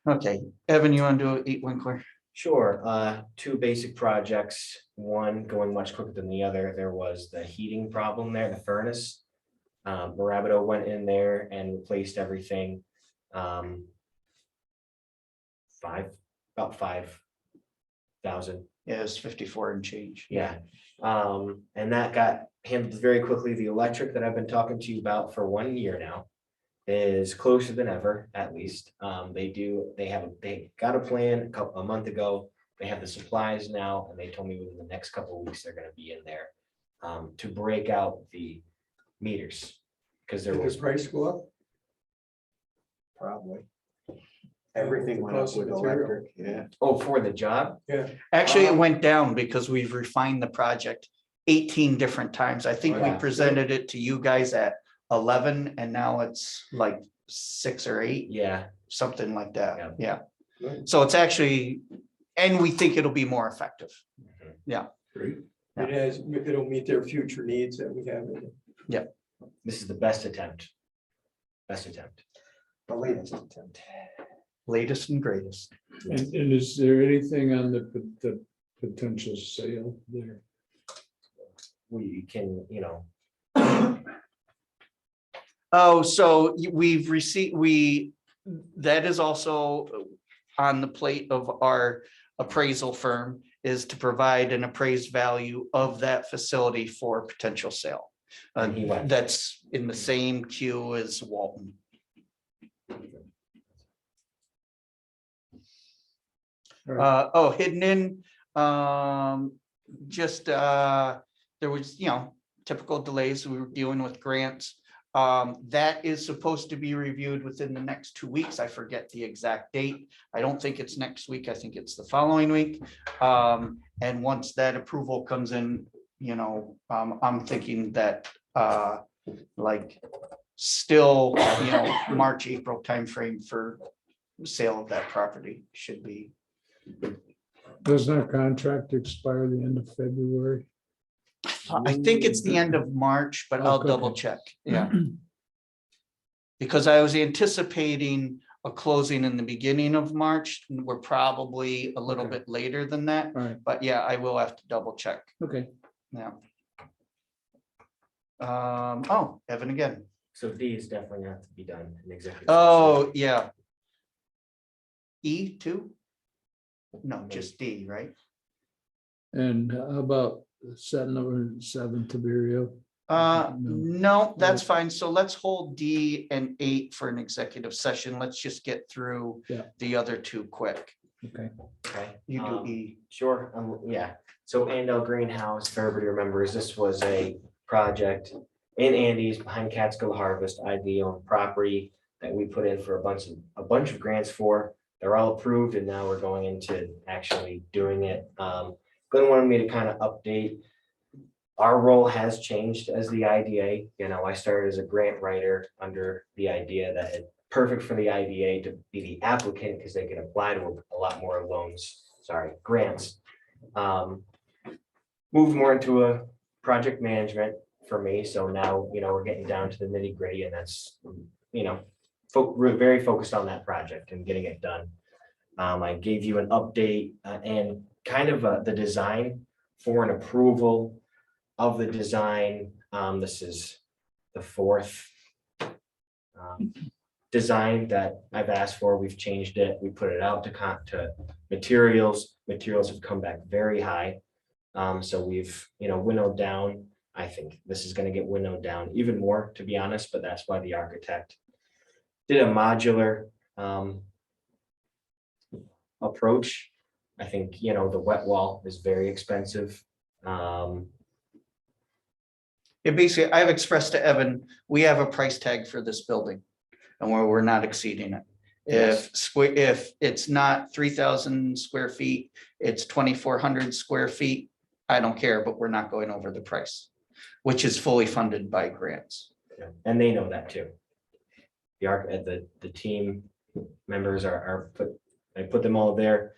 Okay, Evan, you want to do Eat Winkler? Sure, two basic projects, one going much quicker than the other. There was the heating problem there, the furnace. Morabito went in there and replaced everything. About 5,000. Yeah, it's 54 and change. Yeah, and that got handled very quickly. The electric that I've been talking to you about for 1 year now is closer than ever, at least. They got a plan a month ago. They have the supplies now, and they told me within the next couple of weeks, they're gonna be in there to break out the meters. Because there Did was, the price go up? Probably. Everything went up Cost of with material. electric, yeah. oh, for the job, Yeah. Actually, it went down because we've refined the project 18 different times. I think we Yeah. presented it to you guys at 11 and now it's like 6 or 8, yeah, something like that. Yeah. Yeah. Good. So it's actually, and we think it'll be more effective. Great. It'll meet their future needs that we have. this is the best attempt. Best attempt. The latest attempt. Latest and greatest. And is there anything on the potential sale there? We can, Oh, so we've received, that is also on the plate of our appraisal firm, is to provide an appraised value of that facility for potential sale. And he went. That's in the same queue as Walton. Hidden in, there was, typical delays. We were dealing with grants. That is supposed to be reviewed within the next 2 weeks. I forget the exact date. I don't think it's next week. I think it's the following week. And once that approval comes in, I'm thinking that, like, still, March, April timeframe for sale of that property should be. Doesn't our contract expire the end of February? I think it's the end of March, but I'll Okay. double check. Yeah. Because I was anticipating a closing in the beginning of March. And we're probably a little Okay. bit later than that, All right, but yeah, I will have to double check. okay. Yeah. Evan again. So D is definitely gonna have to be done in executive. Oh, yeah. E2? No, just D, right? And how about set number 7 Tiberio? No, that's fine. So let's hold D and 8 for an executive session. Let's just get through Yeah. the other two quick. Okay, Okay. You do E. Sure, yeah, so Andel Greenhouse, if everybody remembers, this was a project in Andes behind Catskill Harvest, IB owned property that we put in for a bunch of grants for. They're all approved and now we're going into actually doing it. Glenn wanted me to kind of update. Our role has changed as the IDA. I started as a grant writer under the idea that it's perfect for the IDA to be the applicant because they can apply to a lot more grants. Moved more into a project management for me. So now, we're getting down to the nitty gritty and that's, we're very focused on that project and getting it done. I gave you an update and kind of the design for an approval of the design. This is the 4th design that I've asked for. We've changed it. We put it out to materials. Materials have come back very high. So we've, winnowed down. I think this is going to get winnowed down even more, to be honest, but that's why the architect did a modular approach. I think, the wet wall is very expensive. Basically, I've expressed to Evan, we have a price tag for this building and we're not exceeding it. If it's not 3,000 square feet, it's 2,400 square feet. I don't care, but we're not going over the price. which is fully funded by grants. And they know that too. The team members I put them all there.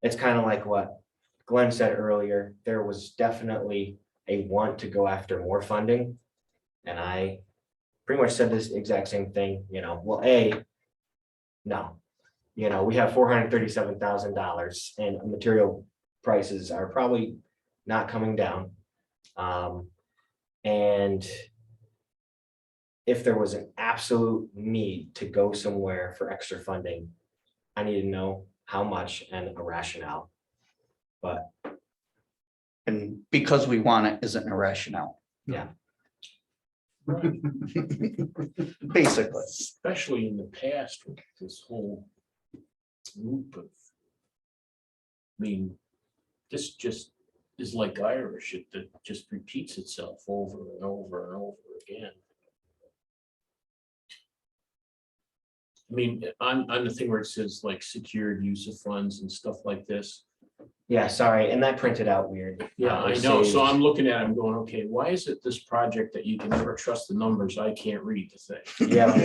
It's kind of like what Glenn said earlier, there was definitely a want to go after more funding. And I pretty much said this exact same thing, well, no. We have $437,000 and material prices are probably not coming down. And if there was an absolute need to go somewhere for extra funding, I need to know how much and a rationale. But And because we want it isn't a rationale, yeah, basically. Especially in the past with this whole group of. This just is like Irish, that just repeats itself over and over and over again. On the thing where it says like secured use of funds and stuff like this. yeah, sorry, and that printed out weird. Yeah, I It know. So saved- I'm looking at it, I'm going, okay, why is it this project that you can never trust the numbers? I can't read the thing. Yeah.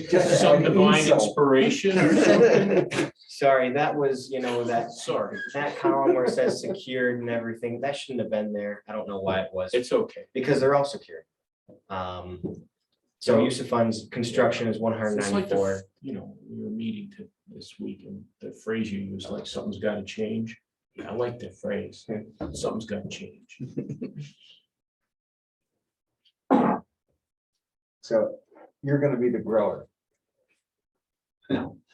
Just some divine inspiration or something. Sorry, that was, Sorry, that column where it says secured and everything, that shouldn't have been there. I don't know why it was, it's okay. because they're all secured. So use of funds, construction is It's like 194. we were meeting this week and the phrase you use, like something's got to change. Yeah, I like that phrase. Something's got to change. So you're gonna be the grower.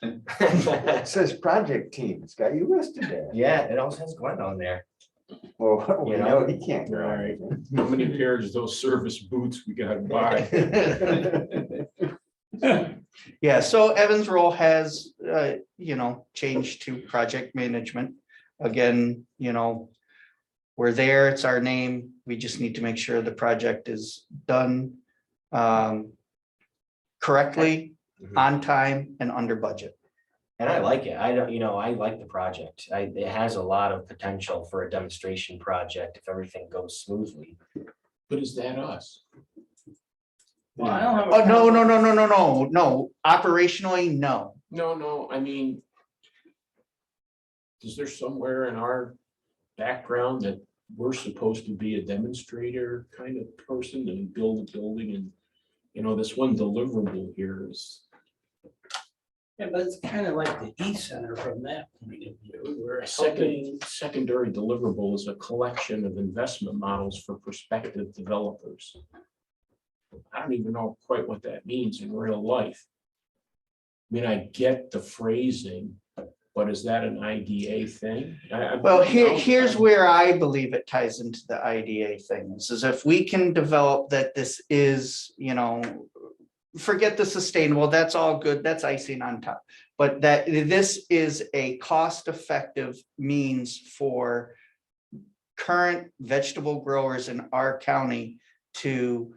It says project team. It's got you listed there. Yeah, it also has Glenn on there. Well, we You know know? he can't. All right. How many pairs of those service boots we gotta buy? Yeah, so Evan's role has, changed to project management. Again, we're there, it's our name. We just need to make sure the project is done correctly, Mhm. on time and under budget. And I like it. I don't, I like the project. It has a lot of potential for a demonstration project if everything goes smoothly. But is that us? Well, I don't have a Oh, no, problem. no, operationally, no. No, is there somewhere in our background that we're supposed to be a demonstrator kind of person and build a building and, this one deliverable here is. Yeah, but it's kind of like the e-center from that point of view. We're A helping. secondary deliverable is a collection of investment models for prospective developers. I don't even know quite what that means in real life. I get the phrasing, but is that an IDA thing? Well, here's where I believe it ties into the IDA things, is if we can develop that this is, forget the sustainable, that's all good, that's icing on top. But that this is a cost-effective means for current vegetable growers in our county to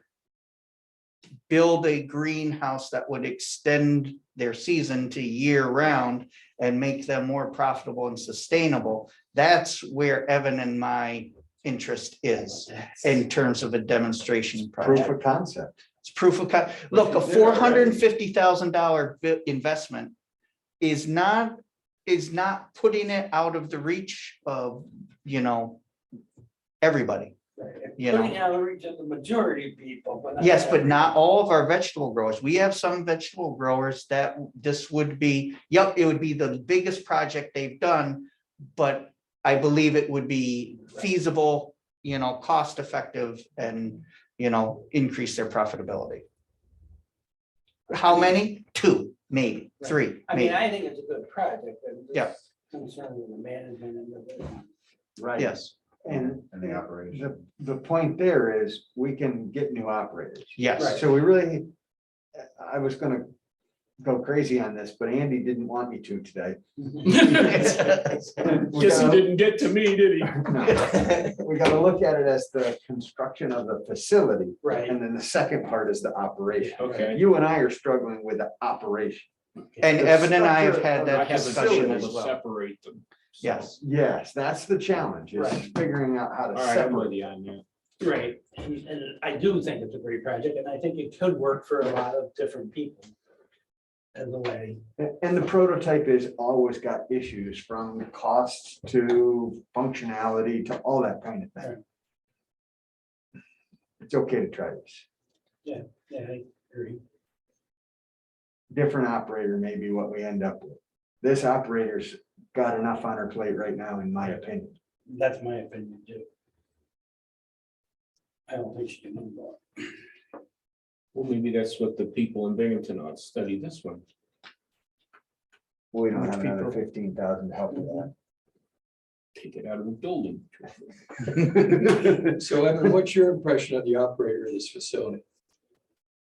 build a greenhouse that would extend their season to year round and make them more profitable and sustainable. That's where Evan and my interest is in terms of a demonstration Proof project. of concept. It's proof of, look, a $450,000 investment is not putting it out of the reach of, everybody. Putting out of reach of the majority of people, but. not Yes, but not everybody. all of our vegetable growers. We have some vegetable growers that this would be, it would be the biggest project they've done. But I believe it would be feasible, cost effective and, increase their profitability. How many? 2, maybe 3, I mean, maybe. I think it's a good project. I'm just Yeah. concerned with the management and the. Right. Yes, And the operation. the point there is we can get new operators. yes. So I was gonna go crazy on this, but Andy didn't want me to today. Guess he didn't get to me, did he? No. We gotta look at it as the construction of the facility, Right. and then the second part is the operation. Okay. You and I are struggling with the operation. And The Evan and I have structure had of that I have a discussion visual as to well. separate them. Yes. Yes, that's the challenge, is Right. figuring out how to All right, I'm with separate. you on that. Right, and I do think it's a great project, and I think it could work for a lot of different people. As a way, And the prototype is always got issues from costs to functionality to all that kind of thing. It's okay to try this. yeah, I agree. Different operator may be what we end up with. This operator's got enough on her plate right now, in my opinion. That's my opinion too. I don't think she can move on. Well, maybe that's what the people in Binghamton ought to study this one. We don't Which have another people? 15,000 to help with Take it out of the building. that. So Evan, what's your impression of the operator of this facility?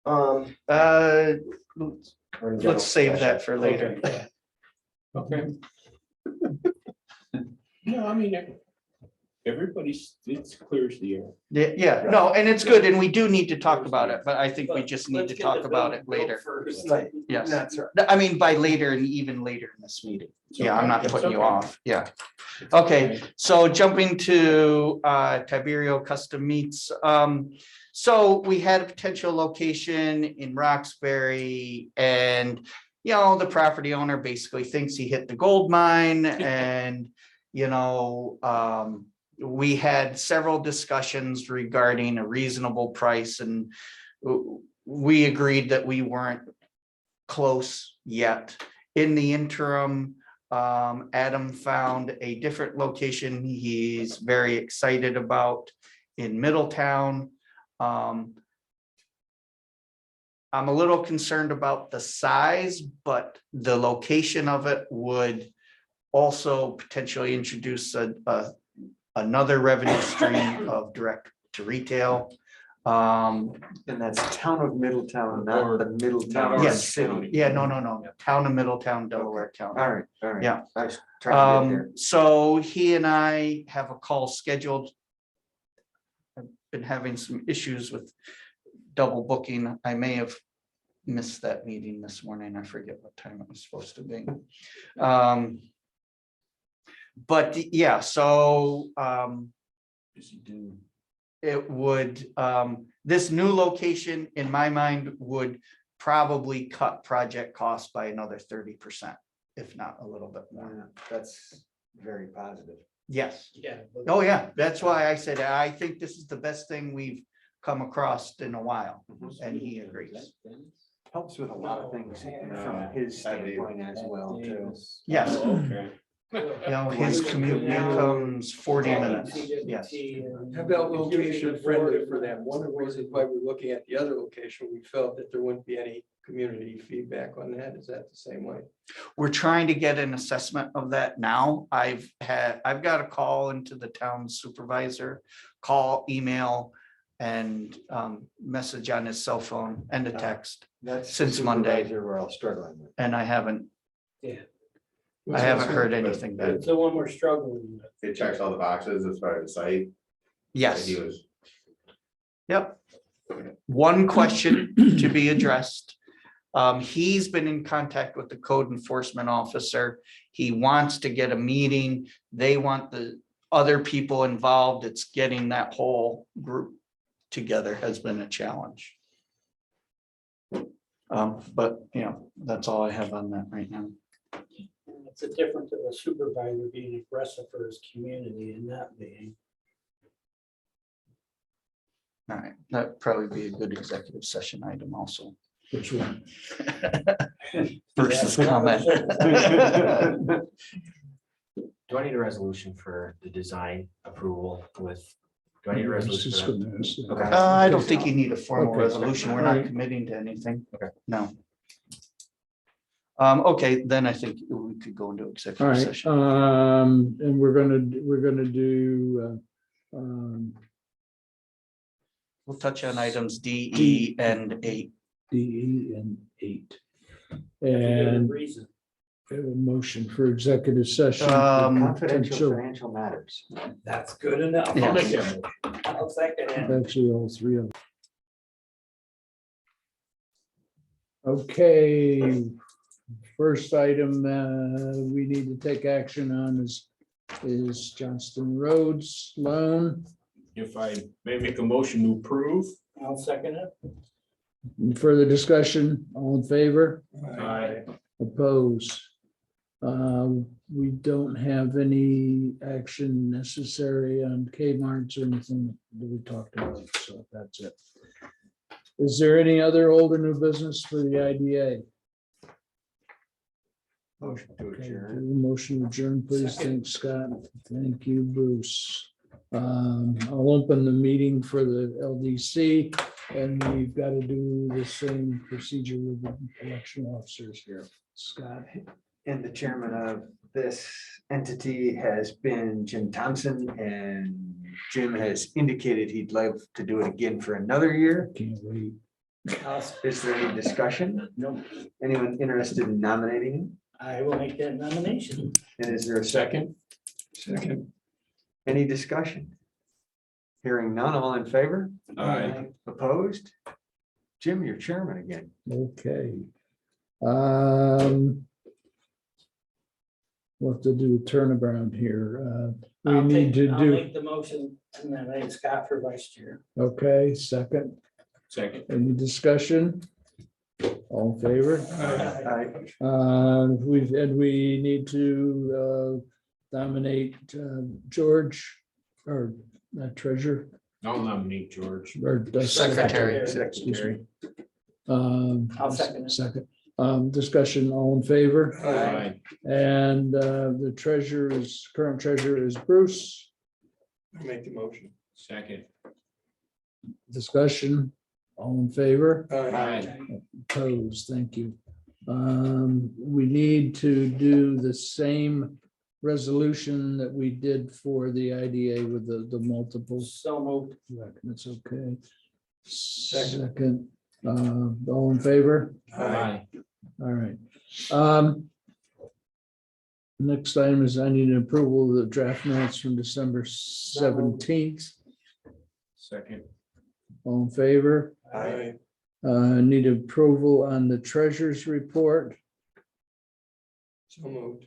Uh, We're in general let's save session. that for later. Okay. No, I mean, everybody's, it's clear as the air. Yeah, no, and it's good, and we do need to talk about it, but I think we just need Let's to get talk the about building it built later. first. Yes, That's right. I mean, by later and even later in this meeting. It's Yeah, I'm okay, not it's putting you okay. off, yeah. Okay, so jumping to Tiberio Custom Meats. So we had a potential location in Roxbury, and you know, the property owner basically thinks he hit the gold mine, and you know, we had several discussions regarding a reasonable price, and we agreed that we weren't close yet. In the interim, Adam found a different location he's very excited about in Middletown. I'm a little concerned about the size, but the location of it would also potentially introduce another revenue stream of direct to retail. And that's town of Middletown, not the Middletown Yes, city. yeah, no, town of Middletown, Delaware County. All right. Yeah. I was trying to get there. So he and I have a call scheduled. I've been having some issues with double booking. I may have missed that meeting this morning. I forget what time it was supposed to be. But yeah, so it would, this new location, in my mind, would probably cut project costs by another 30%, if not a little bit more. Yeah, that's very positive. Yes. Yeah. Oh, yeah. That's why I said, I think this is the best thing we've come across in a while. And he agrees. Helps with a lot of things from his standpoint as well, too. Yes. Okay. You know, his commute becomes 40 minutes. Yes. How about location friendly for them? One of the reasons why we're looking at the other location, we felt that there wouldn't be any community feedback on that. Is that the same way? We're trying to get an assessment of that now. I've got a call into the town supervisor, call, email, and message on his cell phone and a text. That's Since Monday. We're all struggling with. And I haven't Yeah. heard anything back. It's the one we're struggling with. It checks all the boxes as far as the site. Yes. He was, Yep. One question to be addressed. He's been in contact with the code enforcement officer. He wants to get a meeting. They want the other people involved. It's getting that whole group together has been a challenge. But you know, that's all I have on that right now. It's a difference of a supervisor being aggressive for his community and not being. All right, that'd probably be a good executive session item also. Which one? Versus Yeah. comment. Do I need a resolution for the design approval with? Do I need a resolution Just for that? gonna ask that. Okay. I don't think you need a formal Okay. resolution. We're All not right. committing to anything. Okay. No. Okay, then I think we could go into All executive right, session. and we're gonna do, We'll touch on items D, E, and 8. D, E, and 8. And And reason. we have a motion for executive session. for Confidential potential- financial matters. That's good enough. Yeah. I'll make that motion. I'll second it. Actually, all three of them. Okay, first item we need to take action on is is Johnston Roads loan. If I may make a motion to approve. I'll second it. Any further discussion? All in favor? Aye. Oppose. We don't have any action necessary on Kmart's or anything that we talked about, so that's it. Is there any other old or new business for the IDA? Motion to Okay, adjourn. do a motion to adjourn, please. Thanks, Scott. Thank you, Bruce. I'll open the meeting for the LDC, and we've got to do the same procedure with the election officers here. Scott? And the chairman of this entity has been Jim Thompson, and Jim has indicated he'd like to do it again for another year. Can't wait. Is there any discussion? No, Anyone interested in nominating him? I will make that nomination. And is there a second? Second. Any discussion? Hearing none, all in favor? Aye. Opposed? Jim, you're chairman again. Okay. We'll have to do a turnaround here. We need to I'll do, make the motion and then I Scott for vice chair. okay, second. Second. Any discussion? All in favor? We need to nominate George or treasurer I'll nominate George. or Secretary. Excuse me. I'll second it. Second. Discussion, all in favor? Aye. And the current treasurer is Bruce. Make the motion. Second. Discussion, all in favor? Aye. Opposed, thank you. We need to do the same resolution that we did for the IDA with the multiples. So moved. That's okay. Second, all in favor? Aye. All right. Next item is I need an approval of the draft minutes from December 17th. Second. All in favor? Aye. Need approval on the treasurer's report. So moved.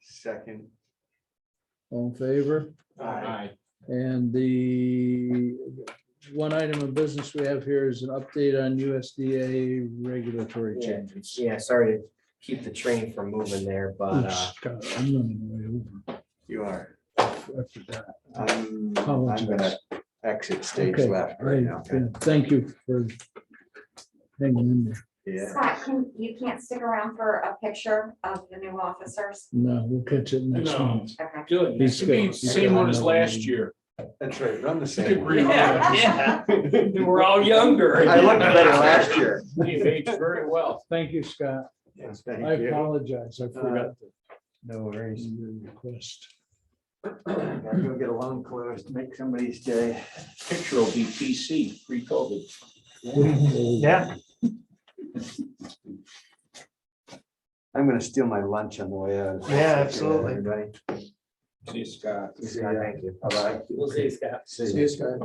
Second. All in favor? Aye. And the one item of business we have here is an update on USDA regulatory Yeah. changes. Yeah, sorry to keep the train from moving there, but Oops, God, I'm running way over. You are. I forgot. I'm Apologies. gonna exit stage Okay, left right great. now. Yeah, thank you for hanging in there. Yeah. Scott, you can't stick around for a picture of the new officers? No, we'll catch it next No. month. Okay. Good. He's Should be good. same one as last year. That's right. Run the same. one. Yeah. We're all younger. I looked better last year. You've aged very well. Thank you, Scott. Yes, I thank you. apologize. I forgot No worries. your request. Gotta go get a loan closed, make somebody's day. Picture will be PC, pre-COVID. Yeah. I'm gonna steal my lunch on the way out. Yeah, absolutely. Everybody. See you, Scott. Scott, thank you. Bye-bye. We'll see, Scott. See you, Scott.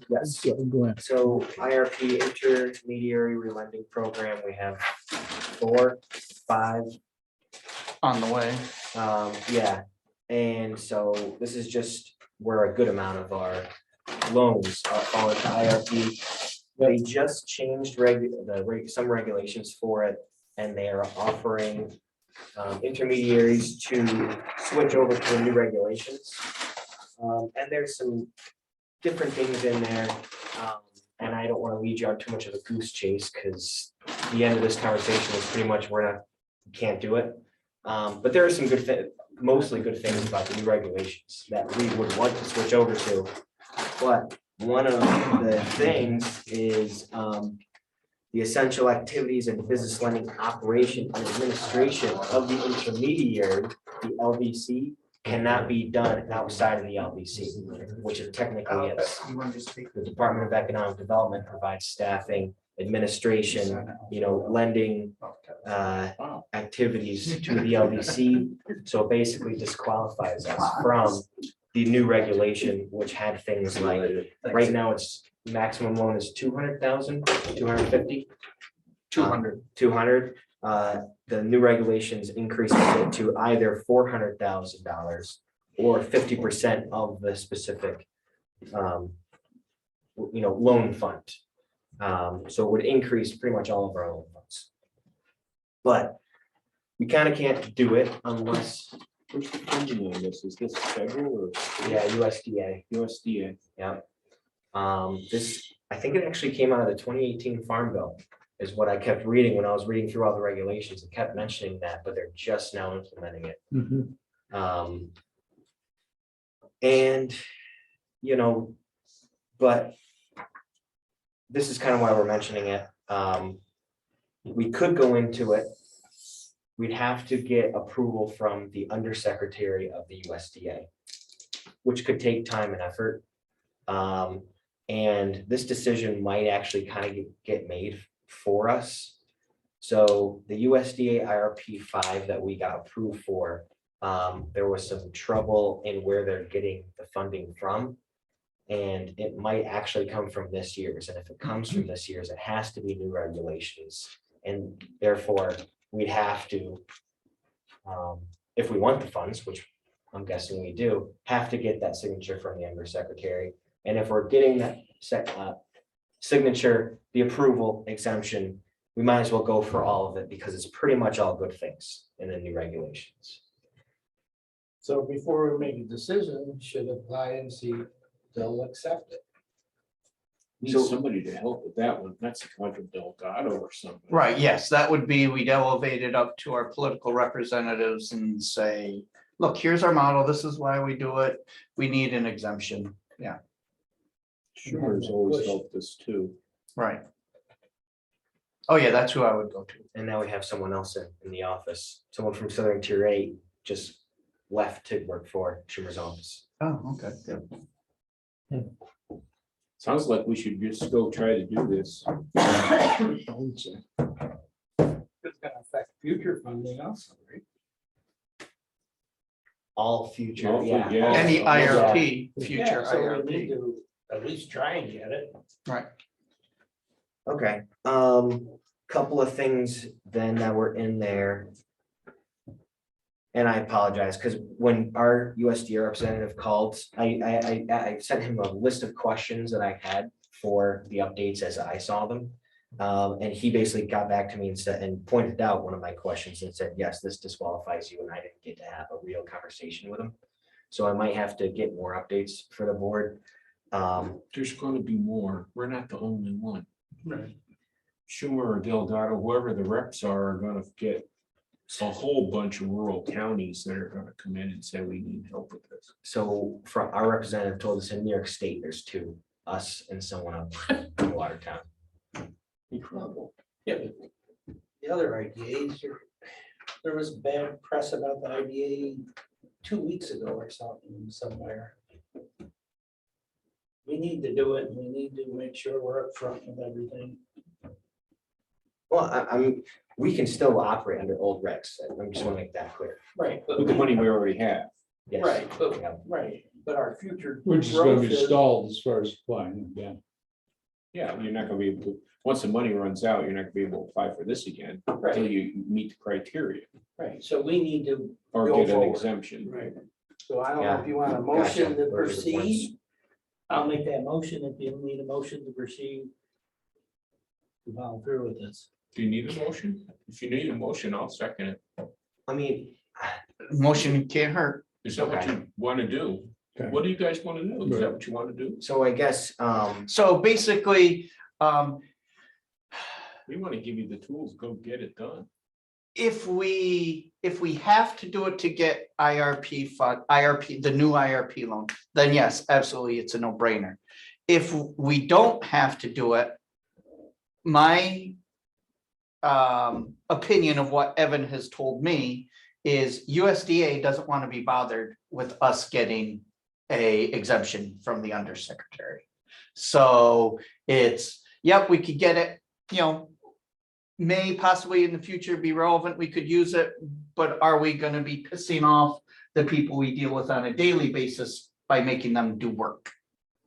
Yes. Go ahead. So IRP intermediary relending program, we have 4, 5. On the way. Yeah, and so this is just where a good amount of our loans are falling to IRP. They just changed some regulations for it, and they are offering intermediaries to switch over to the new regulations. And there's some different things in there. And I don't want to lead you on too much of a goose chase, because the end of this conversation is pretty much can't do it. But there are some mostly good things about the new regulations that we would want to switch over to. But one of the things is the essential activities and business lending operation and administration of the intermediary, the LVC, cannot be done outside of the LVC, which it technically is. The Department of Economic Development provides staffing, administration, lending activities to the LVC. So it basically disqualifies us from the new regulation, which had things like, right now it's maximum loan is 200,000, 250. 200. 200, the new regulations increases it to either $400,000 or 50% of the specific loan fund. So it would increase pretty much all of our loan funds. But we kind of can't do it unless, Where's the funding on this? Is this federal or? yeah, USDA. USDA. Yeah. This, I think it actually came out of the 2018 Farm Bill, is what I kept reading when I was reading through all the regulations. It kept mentioning that, but they're just now implementing it. Mhm. And, but this is kind of why we're mentioning it. We could go into it. We'd have to get approval from the undersecretary of the USDA, which could take time and effort. And this decision might actually kind of get made for us. So the USDA IRP 5 that we got approved for, there was some trouble in where they're getting the funding from. And it might actually come from this year's. And if it comes from this year's, it has to be new regulations. And therefore, we'd have to, if we want the funds, which I'm guessing we do, have to get that signature from the undersecretary. And if we're getting that signature, the approval exemption, we might as well go for all of it because it's pretty much all good things in the new regulations. So before we make a decision, we should apply and see if they'll accept it. Need So- somebody to help with that one. That's a contra Delgado or something. Right, yes, that would be, we'd elevate it up to our political representatives and say, look, here's our model, this is why we do it, we need an exemption, yeah, Schumer's always helped us too. right. Oh, yeah, that's who I would go to. And now we have someone else in the office, someone from Southern Tier 8 just left to work for Schumer's office. Oh, okay. Sounds like we should just go try to do this. It's gonna affect future funding also, right? All future, All yeah. yeah. Any IRP, Yeah, future so we need IRP, to at least try and get it. right. Okay, couple of things then that were in there. And I apologize, because when our USDA representative called, I sent him a list of questions that I had for the updates as I saw them. And he basically got back to me and said, and pointed out one of my questions and said, yes, this disqualifies you, and I didn't get to have a real conversation with him. So I might have to get more updates for the board. There's gonna be more. We're not the only one. Right. Schumer or Delgado, whoever the reps are gonna get a whole bunch of rural counties that are gonna come in and say, we need help with this. So from our representative told us in New York State, there's two, us and someone up in Watertown. Incredible. Yeah, but the other IDAs, there was bad press about the IDA 2 weeks ago or something somewhere. We need to do it, and we need to make sure we're upfront with everything. Well, we can still operate under old regs. I just want to make that clear. Right. With the money we already have. Yes. Right, but, Yeah. right, but our future. Which is gonna be growth is- stalled as far as applying again. Yeah, you're not gonna be able to, once the money runs out, you're not gonna be able to apply for this again until Right, you meet the criteria right, so we need to, or Go get an forward. exemption. right, so I don't know if you want a Gotcha. motion to Those are the proceed. points. I'll make that motion if you need a motion to proceed. To follow through with this. Do you need a motion? If you need a motion, I'll second it. I mean, Motion can't hurt. Is that what Okay. you wanna do? Okay. What do you guys wanna do? Is that what you wanna do? so I guess, So basically, We wanna give you the tools, go get it done. if we have to do it to get IRP fund, IRP, the new IRP loan, then yes, absolutely, it's a no-brainer. If we don't have to do it, my opinion of what Evan has told me is USDA doesn't want to be bothered with us getting a exemption from the undersecretary. So it's, yep, we could get it, may possibly in the future be relevant, we could use it, but are we gonna be pissing off the people we deal with on a daily basis by making them do work?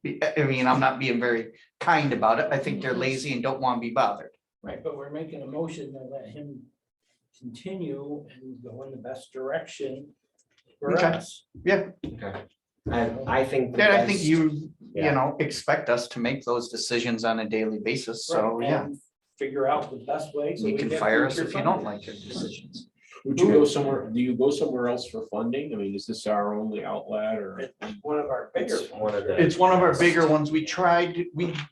I mean, I'm not being very kind about it. I think they're lazy and don't want to be bothered. Right, but we're making a motion to let him continue and go in the best direction for Okay. us. Yeah, Okay. I think. the and I think best- you Yeah. know, expect us to make those decisions on a daily basis, so, Right, yeah. and figure out the best way. so You we can get fire us future if you don't funding. like your decisions. Would you go somewhere, do you go somewhere else for funding? I mean, is this our only outlet or? It's one of our bigger It's one of the. It's one of our bigger ones. We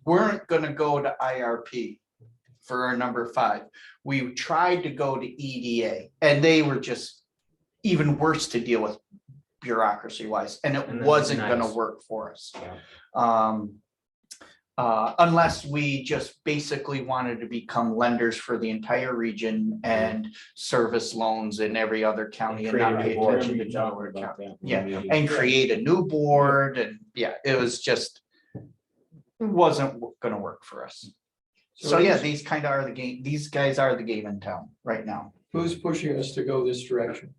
weren't gonna go to IRP for our number 5. We tried to go to EDA and they were just even worse to deal with bureaucracy wise, and it And then wasn't gonna nice. work for us. Yeah. Unless we just basically wanted to become lenders for the entire region and service loans in every other county and not pay attention to Delaware County. Yeah, and create a new board and yeah, it was just. It wasn't gonna work for us. So yeah, these kind of are the game, these guys are the game in town right now. Who's pushing us to go this direction?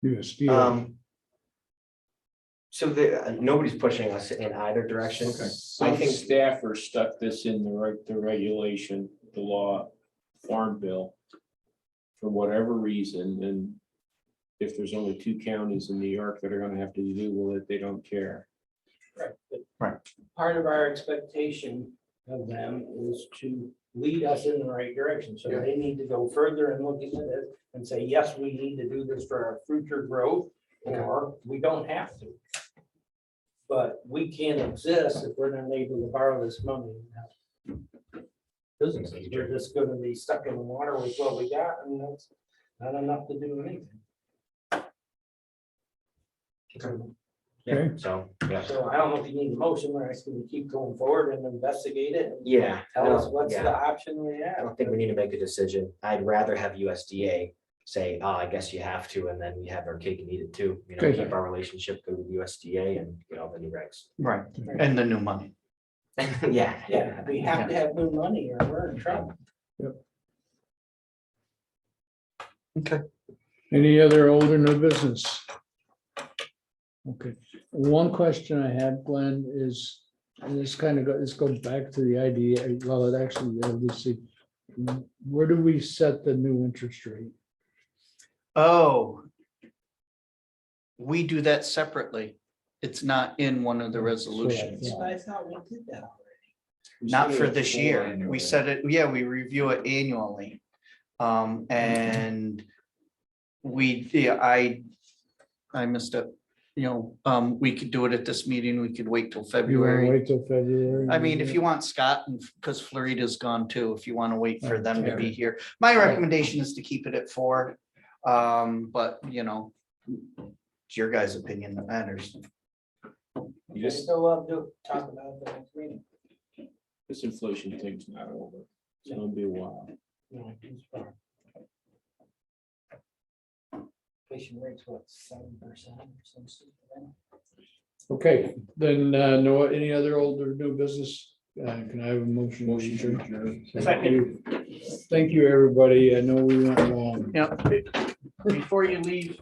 USDA. So nobody's pushing us in either direction. Okay. I Some think- staffer stuck this in the regulation, the law, farm bill. For whatever reason, and if there's only 2 counties in New York that are gonna have to do with it, they don't care. Right, but Right. part of our expectation of them is to lead us in the right direction. So Yeah. they need to go further and look into this and say, yes, we need to do this for our future growth, or we don't have to. But we can't exist if we're not able to borrow this money. Businesses, we're just gonna be stuck in the water with what we got, and that's not enough to do anything. Yeah, so, yeah. So I don't know if you need a motion, or I can keep going forward and investigate it. And Yeah. tell us no, what's yeah. the option we I have. don't think we need to make a decision. I'd rather have USDA say, oh, I guess you have to, and then we have our cake and eat it too. You know, Okay. keep our relationship good with USDA and get all the new regs. Right. And the new money. Yeah. Yeah, we have to have new money or we're in trouble. Okay. Any other old or new business? Okay, one question I had, Glenn, is, and this kind of this goes back to the idea, well, it actually, obviously, where do we set the new interest rate? Oh. We do that separately. It's not in one of the resolutions. Yeah. I thought we did that already. Not for this year. We said it, yeah, we review it annually. And I missed it. You know, we could do it at this meeting. We could wait till You wanna February. wait till February? I mean, if you want Scott and because Florida's gone too, if you want to wait for them to be Okay. here. My recommendation is to keep it at 4. But you know, it's your guys' opinion that matters. You just, Still love to talk about it the next meeting. this inflation thing's not over. It's gonna be a while. No, it's fine. Inflation rate's what, 7% or some stupid thing? Okay, then, no, any other old or new business? Can I have a motion? Motion to adjourn. Thank you. Thank you, everybody. I know we went long. Yeah. Before you leave,